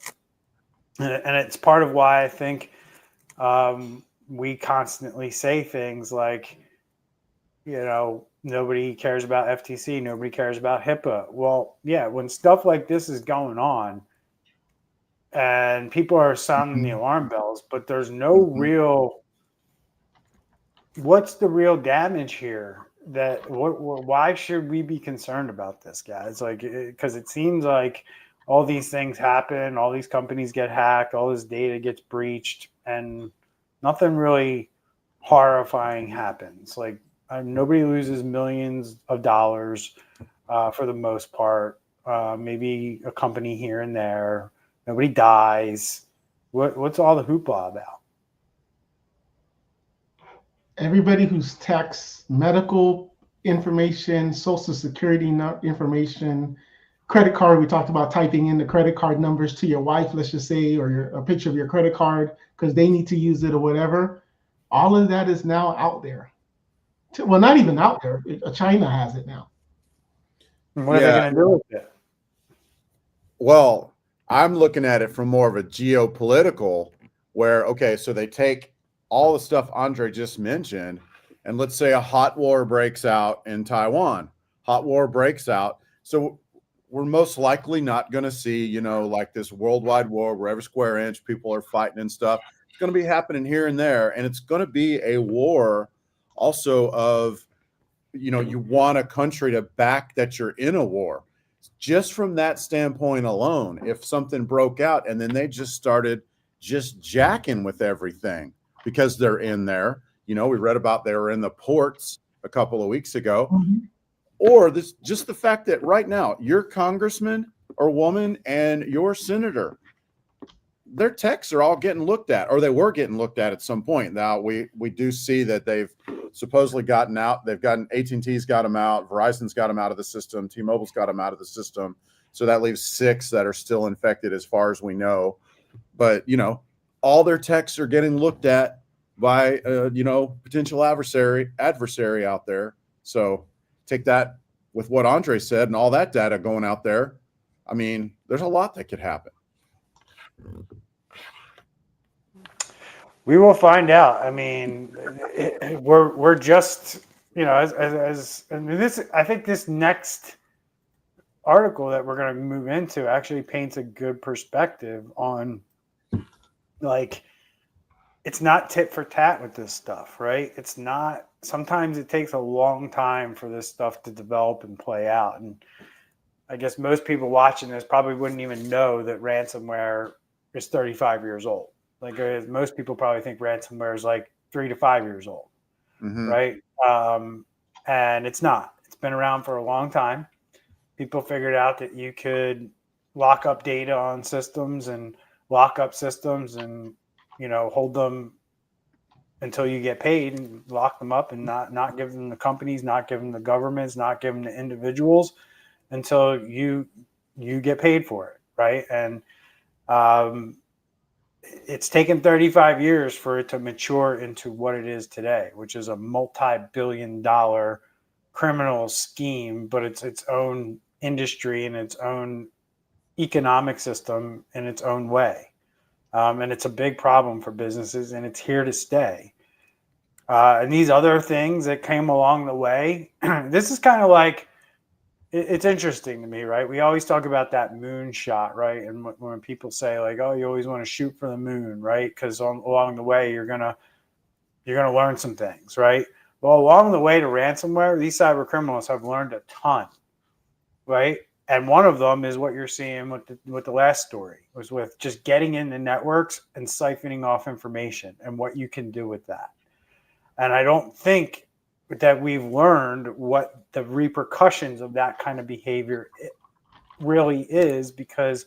and it's part of why I think we constantly say things like, nobody cares about FTC, nobody cares about HIPAA. Well, yeah, when stuff like this is going on and people are sounding the alarm bells, but there's no real, what's the real damage here? Why should we be concerned about this, guys? Like, because it seems like all these things happen, all these companies get hacked, all this data gets breached, and nothing really horrifying happens. Like, nobody loses millions of dollars for the most part. Maybe a company here and there. Nobody dies. What's all the hoopla about? Everybody who's tax, medical information, social security information, credit card. We talked about typing in the credit card numbers to your wife, let's just say, or a picture of your credit card because they need to use it or whatever. All of that is now out there. Well, not even out there. China has it now. And what are they going to do with it? Well, I'm looking at it from more of a geopolitical where, okay, so they take all the stuff Andre just mentioned, and let's say a hot war breaks out in Taiwan. Hot war breaks out. So we're most likely not going to see, like this worldwide war where every square inch people are fighting and stuff. It's going to be happening here and there. And it's going to be a war also of, you want a country to back that you're in a war. Just from that standpoint alone, if something broke out and then they just started just jacking with everything because they're in there, we read about they were in the ports a couple of weeks ago, or just the fact that right now your congressman or woman and your senator, their texts are all getting looked at, or they were getting looked at some point. Now we do see that they've supposedly gotten out. They've gotten, AT&T's got them out, Verizon's got them out of the system, T-Mobile's got them out of the system. So that leaves 6 that are still infected as far as we know. But, all their texts are getting looked at by, potential adversary out there. So take that with what Andre said and all that data going out there. I mean, there's a lot that could happen. We will find out. I mean, we're just, and this, I think this next article that we're going to move into actually paints a good perspective on, like, it's not tit for tat with this stuff, right? It's not. Sometimes it takes a long time for this stuff to develop and play out. And I guess most people watching this probably wouldn't even know that ransomware is 35 years old. Like, most people probably think ransomware is like 3 to 5 years old, right? And it's not. It's been around for a long time. People figured out that you could lock up data on systems and lock up systems and, hold them until you get paid and lock them up and not give them to companies, not give them to governments, not give them to individuals until you get paid for it, right? And it's taken 35 years for it to mature into what it is today, which is a multi-billion-dollar criminal scheme, but it's its own industry and its own economic system in its own way. And it's a big problem for businesses, and it's here to stay. And these other things that came along the way, this is kind of like, it's interesting to me, right? We always talk about that moon shot, right? And when people say like, "Oh, you always want to shoot for the moon," right? Because along the way, you're gonna learn some things, right? Well, along the way to ransomware, these cyber criminals have learned a ton, right? And one of them is what you're seeing with the last story, was with just getting into networks and siphoning off information and what you can do with that. And I don't think that we've learned what the repercussions of that kind of behavior really is, because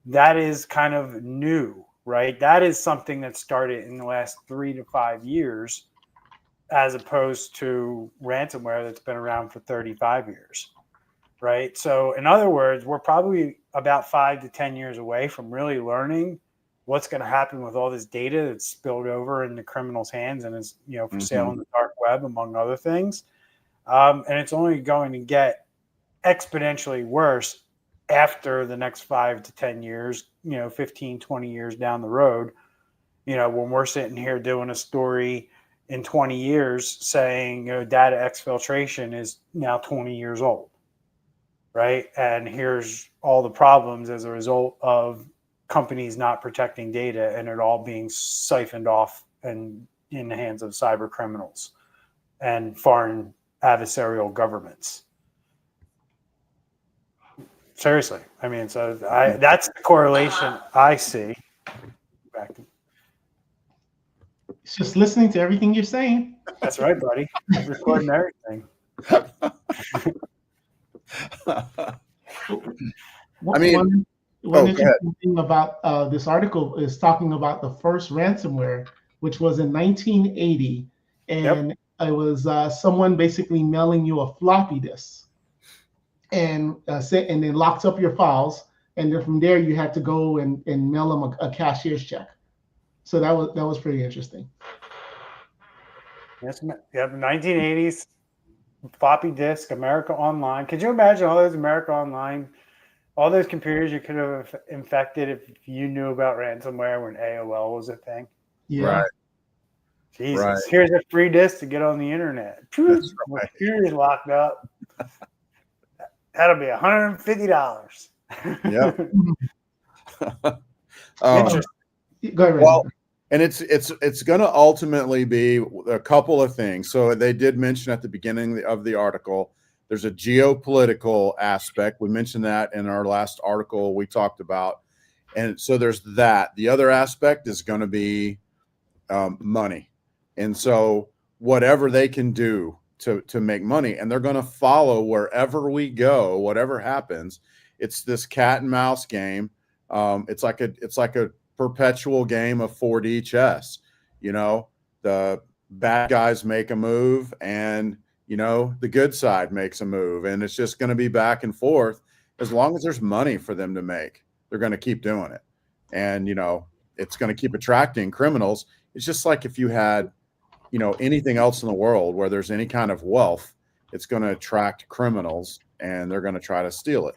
that is kind of new, right? That is something that started in the last 3 to 5 years, as opposed to ransomware that's been around for 35 years, right? So in other words, we're probably about 5 to 10 years away from really learning what's going to happen with all this data that's spilled over in the criminals' hands and is, for sale on the dark web, among other things. And it's only going to get exponentially worse after the next 5 to 10 years, 15, 20 years down the road, when we're sitting here doing a story in 20 years saying, data exfiltration is now 20 years old, right? And here's all the problems as a result of companies not protecting data and it all being siphoned off and in the hands of cyber criminals and foreign adversarial governments. Seriously. I mean, so that's the correlation I see. It's just listening to everything you're saying. That's right, buddy. Recording everything. One interesting thing about this article is talking about the first ransomware, which was in 1980, and it was someone basically mailing you a floppy disk, and then locks up your files, and then from there you had to go and mail them a cashier's check. So that was pretty interesting. Yes, 1980s floppy disk, America Online. Could you imagine all those America Online? All those computers you could have infected if you knew about ransomware when AOL was a thing. Yeah. Right. Jesus. Right. Here's a free disk to get on the internet. That's My right. computer's locked up. That'll be $150. Yeah. Interesting. Go ahead. Well, and it's going to ultimately be a couple of things. So they did mention at the beginning of the article, there's a geopolitical aspect. We mentioned that in our last article we talked about. And so there's that. The other aspect is going to be money. And so whatever they can do to make money, and they're going to follow wherever we go, whatever happens. It's this cat and mouse game. It's like a perpetual game of 4D chess. The bad guys make a move and the good side makes a move, and it's just going to be back and forth. As long as there's money for them to make, they're going to keep doing it. And, it's going to keep attracting criminals. It's just like if you had, anything else in the world where there's any kind of wealth, it's going to attract criminals and they're going to try to steal it.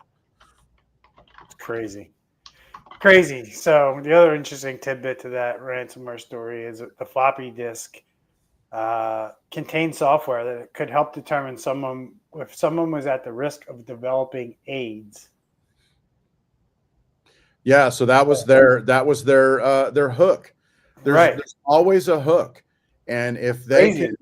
It's crazy. So the other interesting tidbit to that ransomware story is that the floppy disk contained software that could help determine if someone was at the risk of developing AIDS. Yeah, so that was their hook. There's always a hook, and if they can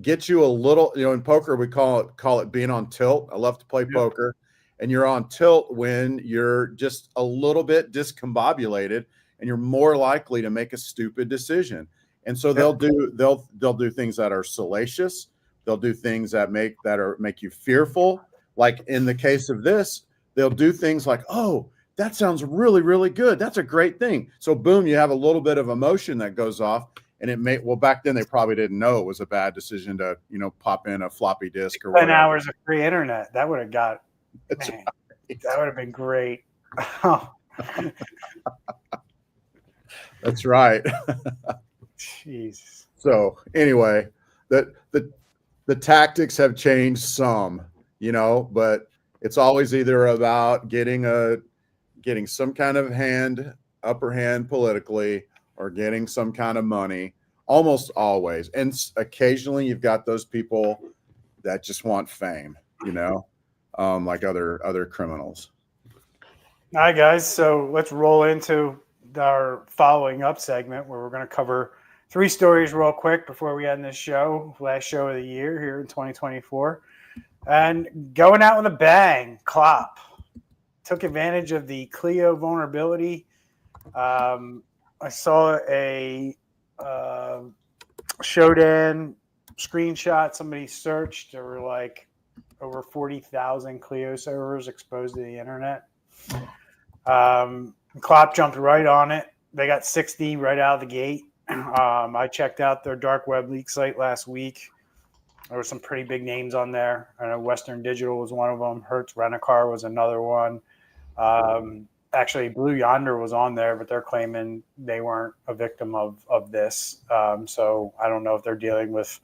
get you a little, in poker we call it being on tilt. I love to play poker, and you're on tilt when you're just a little bit discombobulated, and you're more likely to make a stupid decision. And so they'll do things that are salacious. They'll do things that make you fearful. Like in the case of this, they'll do things like, oh, that sounds really, really good. That's a great thing. So boom, you have a little bit of emotion that goes off, and back then they probably didn't know it was a bad decision to, pop in a floppy disk or 10 hours of free internet. That would have got, man, that would have been great. That's right. Jeez. So anyway, the tactics have changed some, but it's always either about getting some kind of upper hand politically, or getting some kind of money, almost always. And occasionally you've got those people that just want fame, like other criminals. All right, guys. So let's roll into our following up segment where we're going to cover 3 stories real quick before we end this show, last show of the year here in 2024. And going out with a bang, Klopp. took advantage of the Clio vulnerability. I saw a Shodan screenshot. Somebody searched. There were like over 40,000 Clio servers exposed to the internet. Clop jumped right on it. They got 60 right out of the gate. I checked out their dark web leak site last week. There were some pretty big names on there. I know Western Digital was one of them. Hertz Rent-A-Car was another one. Actually, Blue Yonder was on there, but they're claiming they weren't a victim of this. So I don't know if they're dealing with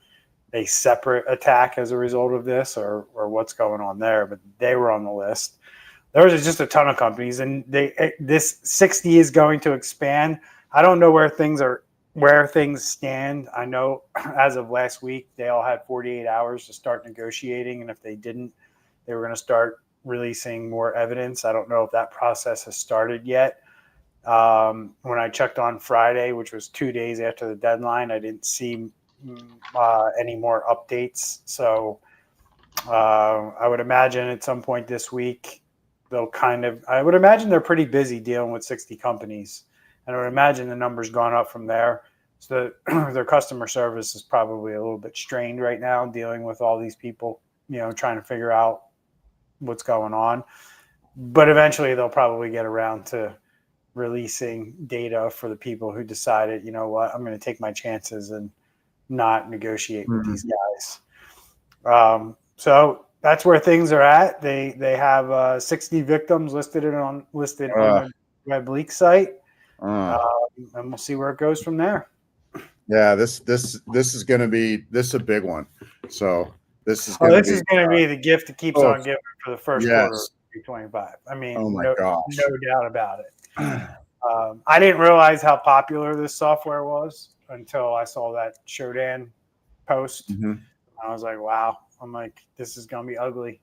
a separate attack as a result of this or what's going on there, but they were on the list. There was just a ton of companies, and this 60 is going to expand. I don't know where things stand. I know as of last week, they all had 48 hours to start negotiating, and if they didn't, they were going to start releasing more evidence. I don't know if that process has started yet. When I checked on Friday, which was 2 days after the deadline, I didn't see any more updates. So I would imagine at some point this week, I would imagine they're pretty busy dealing with 60 companies. And I would imagine the number's gone up from there. So their customer service is probably a little bit strained right now, dealing with all these people, trying to figure out what's going on. But eventually they'll probably get around to releasing data for the people who decided, you know what, I'm going to take my chances and not negotiate with these guys. So that's where things are at. They have 60 victims listed on the web leak site. And we'll see where it goes from there. Yeah, this is going to be a big one. So this is going to be the gift that keeps on giving for the first quarter of 2025. I mean, no doubt about it. I didn't realize how popular this software was until I saw that Shodan post. I was like, wow. I'm like, this is going to be ugly.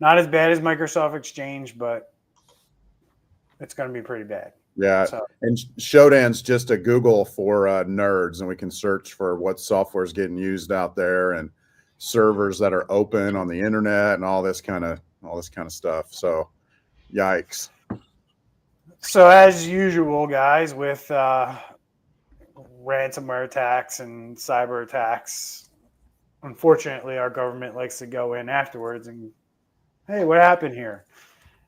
Not as bad as Microsoft Exchange, but it's going to be pretty bad. Yeah. So. And Shodan's just a Google for nerds, and we can search for what software is getting used out there and servers that are open on the internet and all this kind of stuff. So, yikes. So as usual, guys, with ransomware attacks and cyber attacks, unfortunately, our government likes to go in afterwards and, hey, what happened here?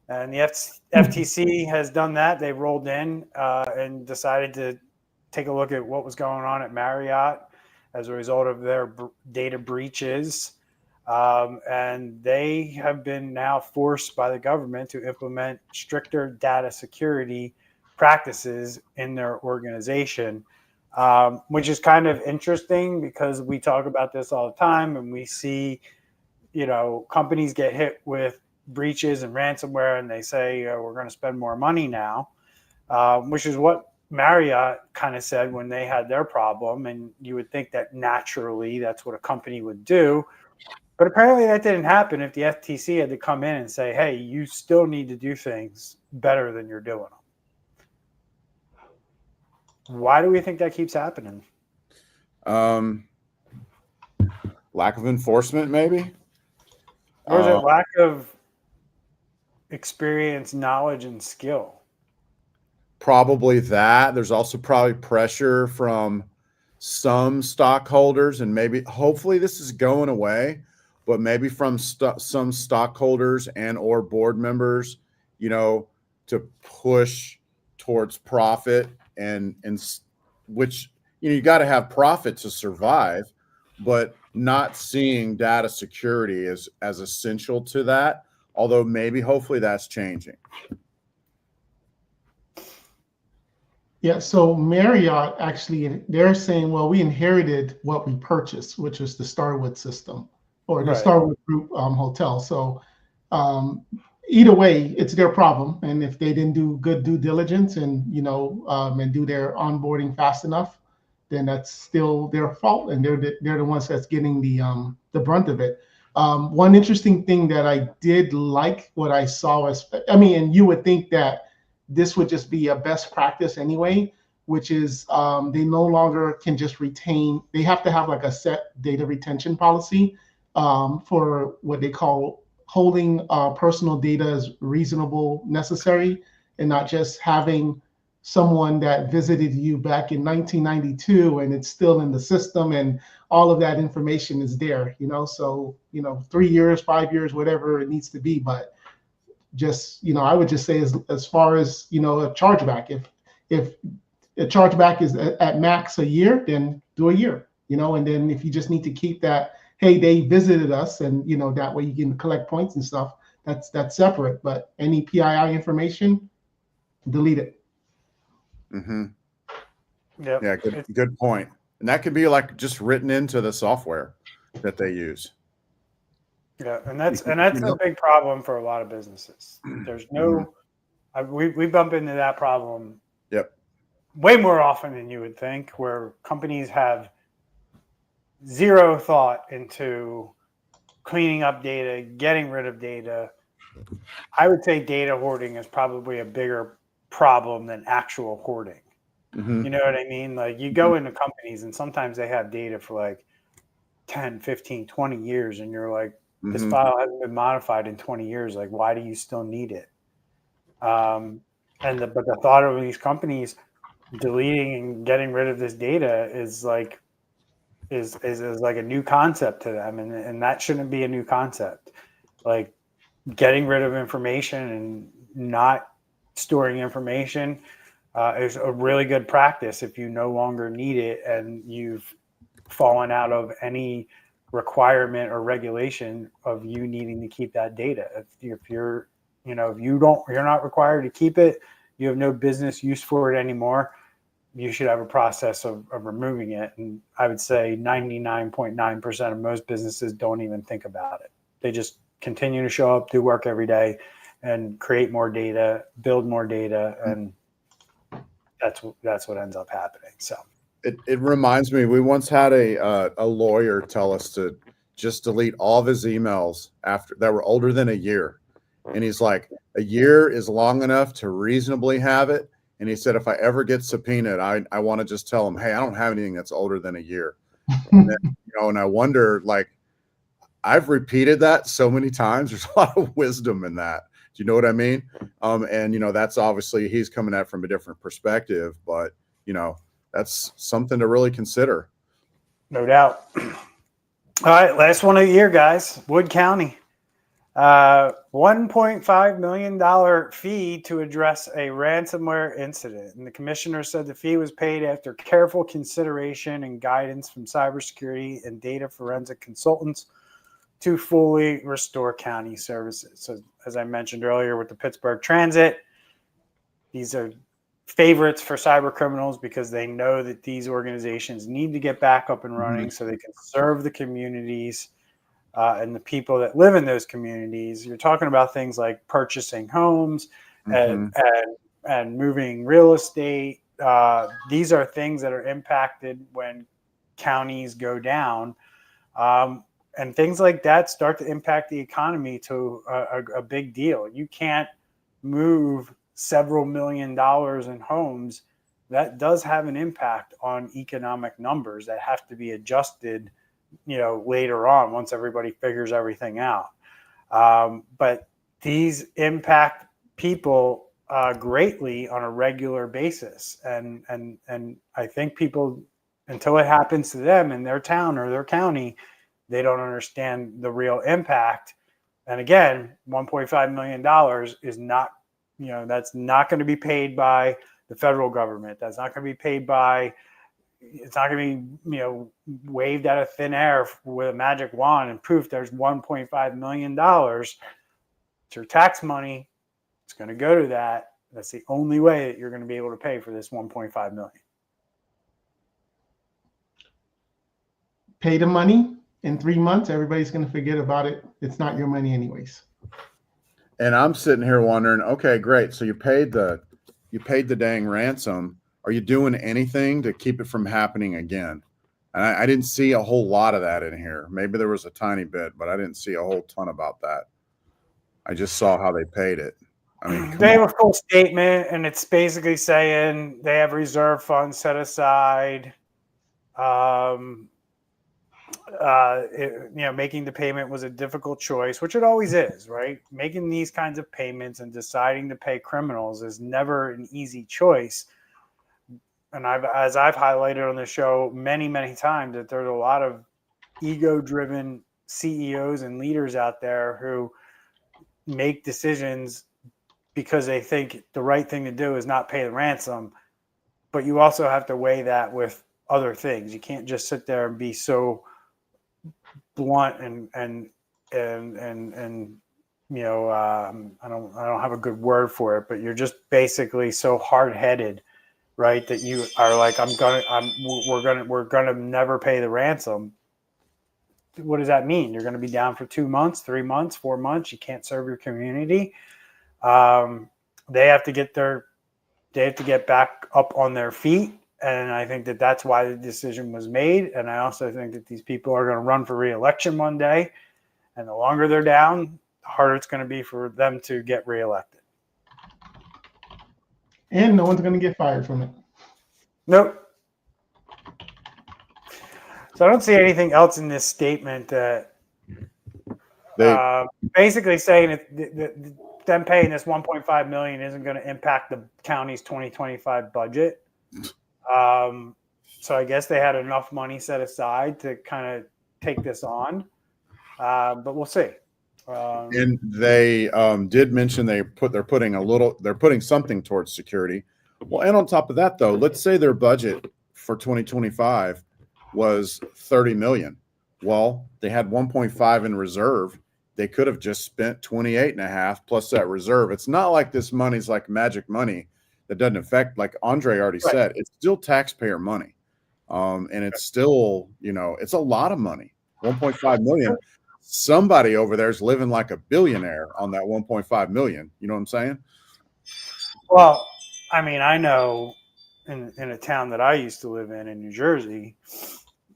And the FTC has done that. They've rolled in and decided to take a look at what was going on at Marriott as a result of their data breaches. And they have been now forced by the government to implement stricter data security practices in their organization, which is kind of interesting because we talk about this all the time and we see, companies get hit with breaches and ransomware and they say, we're going to spend more money now, which is what Marriott kind of said when they had their problem. And you would think that naturally that's what a company would do. But apparently that didn't happen if the FTC had to come in and say, hey, you still need to do things better than you're doing them. Why do we think that keeps happening? Lack of enforcement, maybe? Or is it lack of experience, knowledge, and skill? Probably that. There's also probably pressure from some stockholders, and hopefully this is going away, but maybe from some stockholders and or board members, to push towards profit and which, you got to have profit to survive, but not seeing data security as essential to that. Although hopefully that's changing. Yeah, so Marriott actually, they're saying, well, we inherited what we purchased, which was the Starwood system or the Starwood Group hotel. So either way, it's their problem. And if they didn't do good due diligence and, and do their onboarding fast enough, then that's still their fault. And they're the ones that's getting the brunt of it. One interesting thing that I did like what I saw and you would think that this would just be a best practice anyway, which is they no longer can just retain, they have to have like a set data retention policy for what they call holding personal data as reasonable, necessary, and not just having someone that visited you back in 1992 and it's still in the system and all of that information is there, so 3 years, 5 years, whatever it needs to be. But just, I would just say as far as, a chargeback, if a chargeback is at max a year, then do a year, and then if you just need to keep that, hey, they visited us, and that way you can collect points and stuff, that's separate. But any PII information, delete it. Mm-hmm. Yep. Yeah, good point. And that could be like just written into the software that they use. Yeah, and that's a big problem for a lot of businesses. There's no, we bump into that problem. Yep. Way more often than you would think, where companies have zero thought into cleaning up data, getting rid of data. I would say data hoarding is probably a bigger problem than actual hoarding. Mm-hmm. You know what I mean? Like you go into companies and sometimes they have data for like 10, 15, 20 years. And you're like, this file hasn't been modified in 20 years. Like, why do you still need it? But the thought of these companies deleting and getting rid of this data is like a new concept to them. And that shouldn't be a new concept. Like getting rid of information and not storing information is a really good practice if you no longer need it and you've fallen out of any requirement or regulation of you needing to keep that data. If you're not required to keep it, you have no business use for it anymore, you should have a process of removing it. And I would say 99.9% of most businesses don't even think about it. They just continue to show up, do work every day, and create more data, build more data, and that's what ends up happening. So it reminds me, we once had a lawyer tell us to just delete all of his emails after that were older than a year. And he's like, a year is long enough to reasonably have it. And he said, if I ever get subpoenaed, I want to just tell him, hey, I don't have anything that's older than a year. And then, and I wonder, like, I've repeated that so many times. There's a lot of wisdom in that. Do you know what I mean? And, that's obviously he's coming at it from a different perspective, but, that's something to really consider. No doubt. All right, last one of the year, guys. Wood County. $1.5 million fee to address a ransomware incident. And the commissioner said the fee was paid after careful consideration and guidance from cybersecurity and data forensic consultants to fully restore county services. So as I mentioned earlier with the Pittsburgh Transit, these are favorites for cyber criminals because they know that these organizations need to get back up and running so they can serve the communities and the people that live in those communities. You're talking about things like purchasing homes and moving real estate. These are things that are impacted when counties go down. And things like that start to impact the economy to a big deal. You can't move several $1 million in homes. That does have an impact on economic numbers that have to be adjusted, later on once everybody figures everything out. But these impact people greatly on a regular basis. And I think people, until it happens to them in their town or their county, they don't understand the real impact. And again, $1.5 million is not, that's not going to be paid by the federal government. That's not going to be paid by, it's not going to be, waved out of thin air with a magic wand and poof, there's $1.5 million. It's your tax money. It's going to go to that. That's the only way that you're going to be able to pay for this $1.5 million. Pay the money. In 3 months, everybody's going to forget about it. It's not your money anyways. And I'm sitting here wondering, okay, great. So you paid the dang ransom. Are you doing anything to keep it from happening again? And I didn't see a whole lot of that in here. Maybe there was a tiny bit, but I didn't see a whole ton about that. I just saw how they paid it. I mean, they have a full statement, and it's basically saying they have reserve funds set aside. making the payment was a difficult choice, which it always is, right? Making these kinds of payments and deciding to pay criminals is never an easy choice. And as I've highlighted on the show many, many times, that there's a lot of ego-driven CEOs and leaders out there who make decisions because they think the right thing to do is not pay the ransom. But you also have to weigh that with other things. You can't just sit there and be so blunt and I don't have a good word for it, but you're just basically so hard-headed, right? That you are like, we're gonna never pay the ransom. What does that mean? You're going to be down for 2 months, 3 months, 4 months. You can't serve your community. They have to get back up on their feet. And I think that that's why the decision was made. And I also think that these people are going to run for re-election one day. And the longer they're down, the harder it's going to be for them to get reelected. And no one's going to get fired from it. Nope. So I don't see anything else in this statement that basically saying that them paying this $1.5 million isn't going to impact the county's 2025 budget. So I guess they had enough money set aside to kind of take this on, but we'll see. And they did mention they're putting something towards security. Well, and on top of that, though, let's say their budget for 2025 was 30 million. Well, they had 1.5 in reserve. They could have just spent 28.5 plus that reserve. It's not like this money's like magic money that doesn't affect, like Andre already said, it's still taxpayer money. And it's still, it's a lot of money. 1.5 million. Somebody over there is living like a billionaire on that 1.5 million. You know what I'm saying? Well, I mean, I know in a town that I used to live in New Jersey,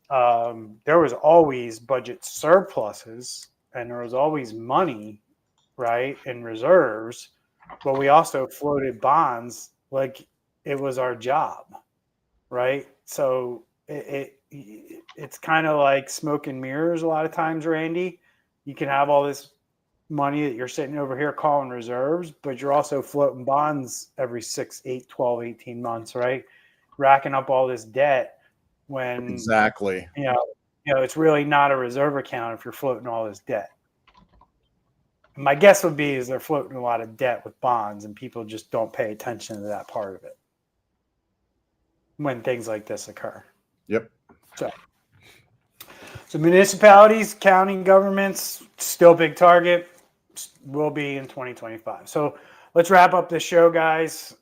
there was always budget surpluses and there was always money, right, in reserves. But we also floated bonds like it was our job, right? So it's kind of like smoke and mirrors a lot of times, Randy. You can have all this money that you're sitting over here calling reserves, but you're also floating bonds every 6, 8, 12, 18 months, right? Racking up all this debt when exactly, it's really not a reserve account if you're floating all this debt. My guess would be is they're floating a lot of debt with bonds and people just don't pay attention to that part of it when things like this occur. Yep. So municipalities, county governments, still big target, will be in 2025. So let's wrap up this show, guys.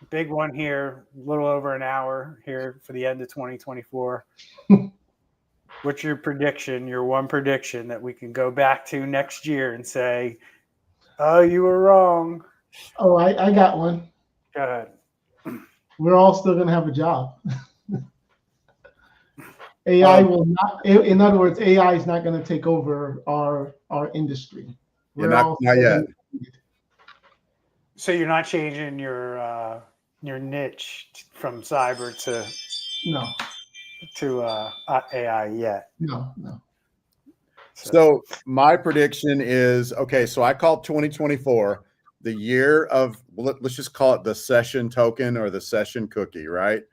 Big one here, a little over an hour here for the end of 2024. What's your prediction, your one prediction that we can go back to next year and say, oh, you were wrong? Oh, I got one. Go ahead. We're all still going to have a job. AI will not, in other words, AI is not going to take over our industry. Not yet. So you're not changing your niche from cyber to AI yet? No. So my prediction is, okay, so I call 2024 the year of, let's just call it the session token or the session cookie, right?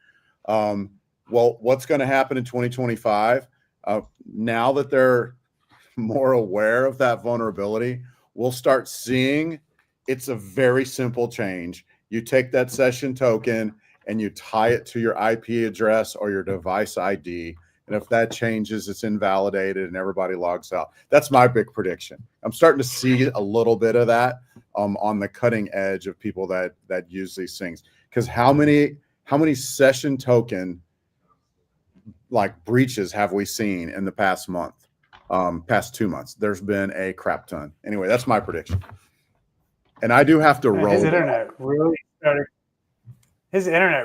Well, what's going to happen in 2025? Now that they're more aware of that vulnerability, we'll start seeing it's a very simple change. You take that session token and you tie it to your IP address or your device ID. And if that changes, it's invalidated and everybody logs out. That's my big prediction. I'm starting to see a little bit of that on the cutting edge of people that use these things. Because how many session token like breaches have we seen in the past month, past 2 months? There's been a crap ton. Anyway, that's my prediction. And I do have to roll. His internet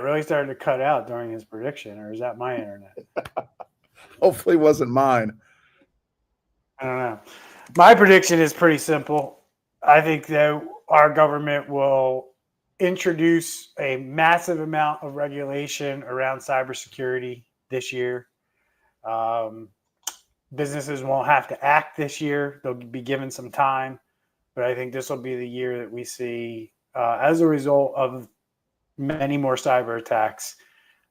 really started to cut out during his prediction, or is that my internet? Hopefully it wasn't mine. I don't know. My prediction is pretty simple. I think that our government will introduce a massive amount of regulation around cybersecurity this year. businesses won't have to act this year. They'll be given some time, but I think this will be the year that we see, as a result of many more cyber attacks,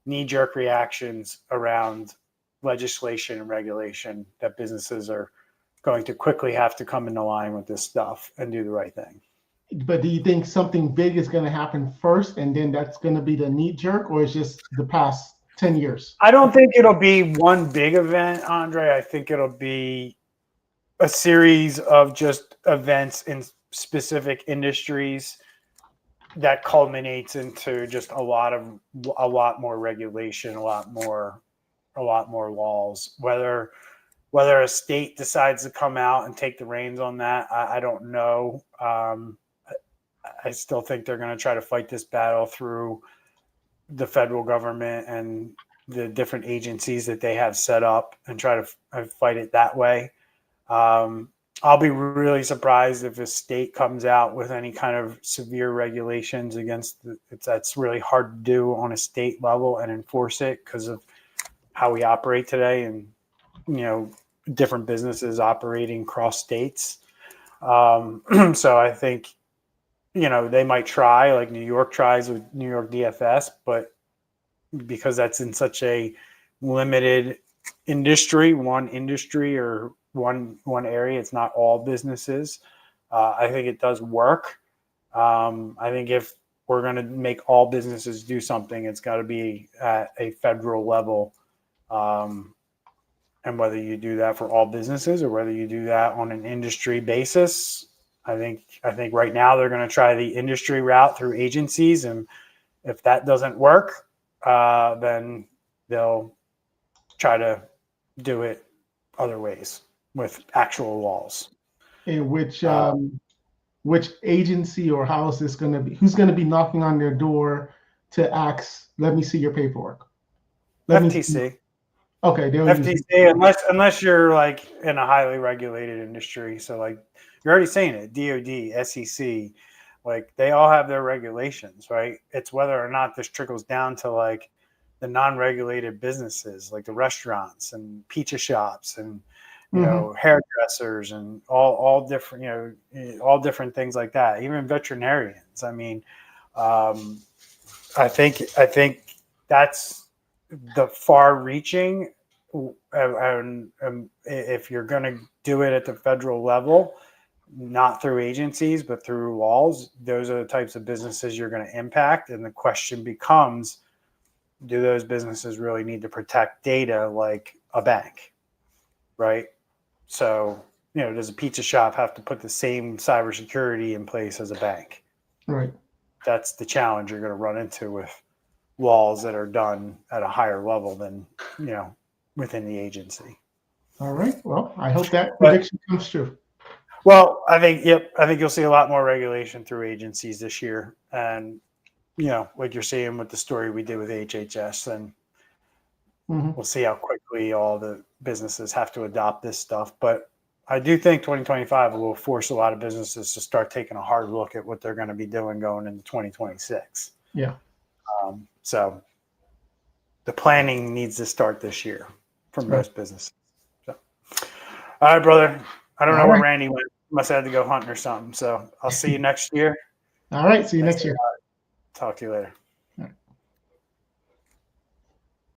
knee-jerk reactions around legislation and regulation, that businesses are going to quickly have to come into line with this stuff and do the right thing. But do you think something big is going to happen first, and then that's going to be the knee jerk, or is just the past 10 years? I don't think it'll be one big event, Andre. I think it'll be a series of just events in specific industries that culminates into just a lot more regulation, a lot more laws. Whether a state decides to come out and take the reins on that, I don't know. I still think they're going to try to fight this battle through the federal government and the different agencies that they have set up and try to fight it that way. I'll be really surprised if a state comes out with any kind of severe regulations against that's really hard to do on a state level and enforce it because of how we operate today and, different businesses operating across states. So I think, they might try, like New York tries with New York DFS, but because that's in such a limited industry or one area, it's not all businesses. I think it does work. I think if we're going to make all businesses do something, it's got to be at a federal level. And whether you do that for all businesses or whether you do that on an industry basis, I think right now they're going to try the industry route through agencies, and if that doesn't work, then they'll try to do it other ways with actual laws. And which agency or how is this going to be? Who's going to be knocking on their door to ask? Let me see your paperwork. FTC. Okay, FTC, unless you're like in a highly regulated industry. So like you're already saying it, DOD, SEC, like they all have their regulations, right? It's whether or not this trickles down to like the non-regulated businesses, like the restaurants and pizza shops and hairdressers and all different, all different things like that. Even veterinarians. I mean, I think that's the far-reaching. And if you're going to do it at the federal level, not through agencies but through laws, those are the types of businesses you're going to impact. And the question becomes, do those businesses really need to protect data like a bank, right? So, does a pizza shop have to put the same cybersecurity in place as a bank? Right. That's the challenge you're going to run into with laws that are done at a higher level than, within the agency. All right. Well, I hope that prediction comes true. Well, I think you'll see a lot more regulation through agencies this year. And, like you're seeing with the story we did with HHS, and we'll see how quickly all the businesses have to adopt this stuff. But I do think 2025 will force a lot of businesses to start taking a hard look at what they're going to be doing going into 2026. Yeah. So the planning needs to start this year for most businesses. So, all right, brother. I don't know where Randy went. Must have had to go hunting or something. So I'll see you next year. All right. See you next year. Talk to you later.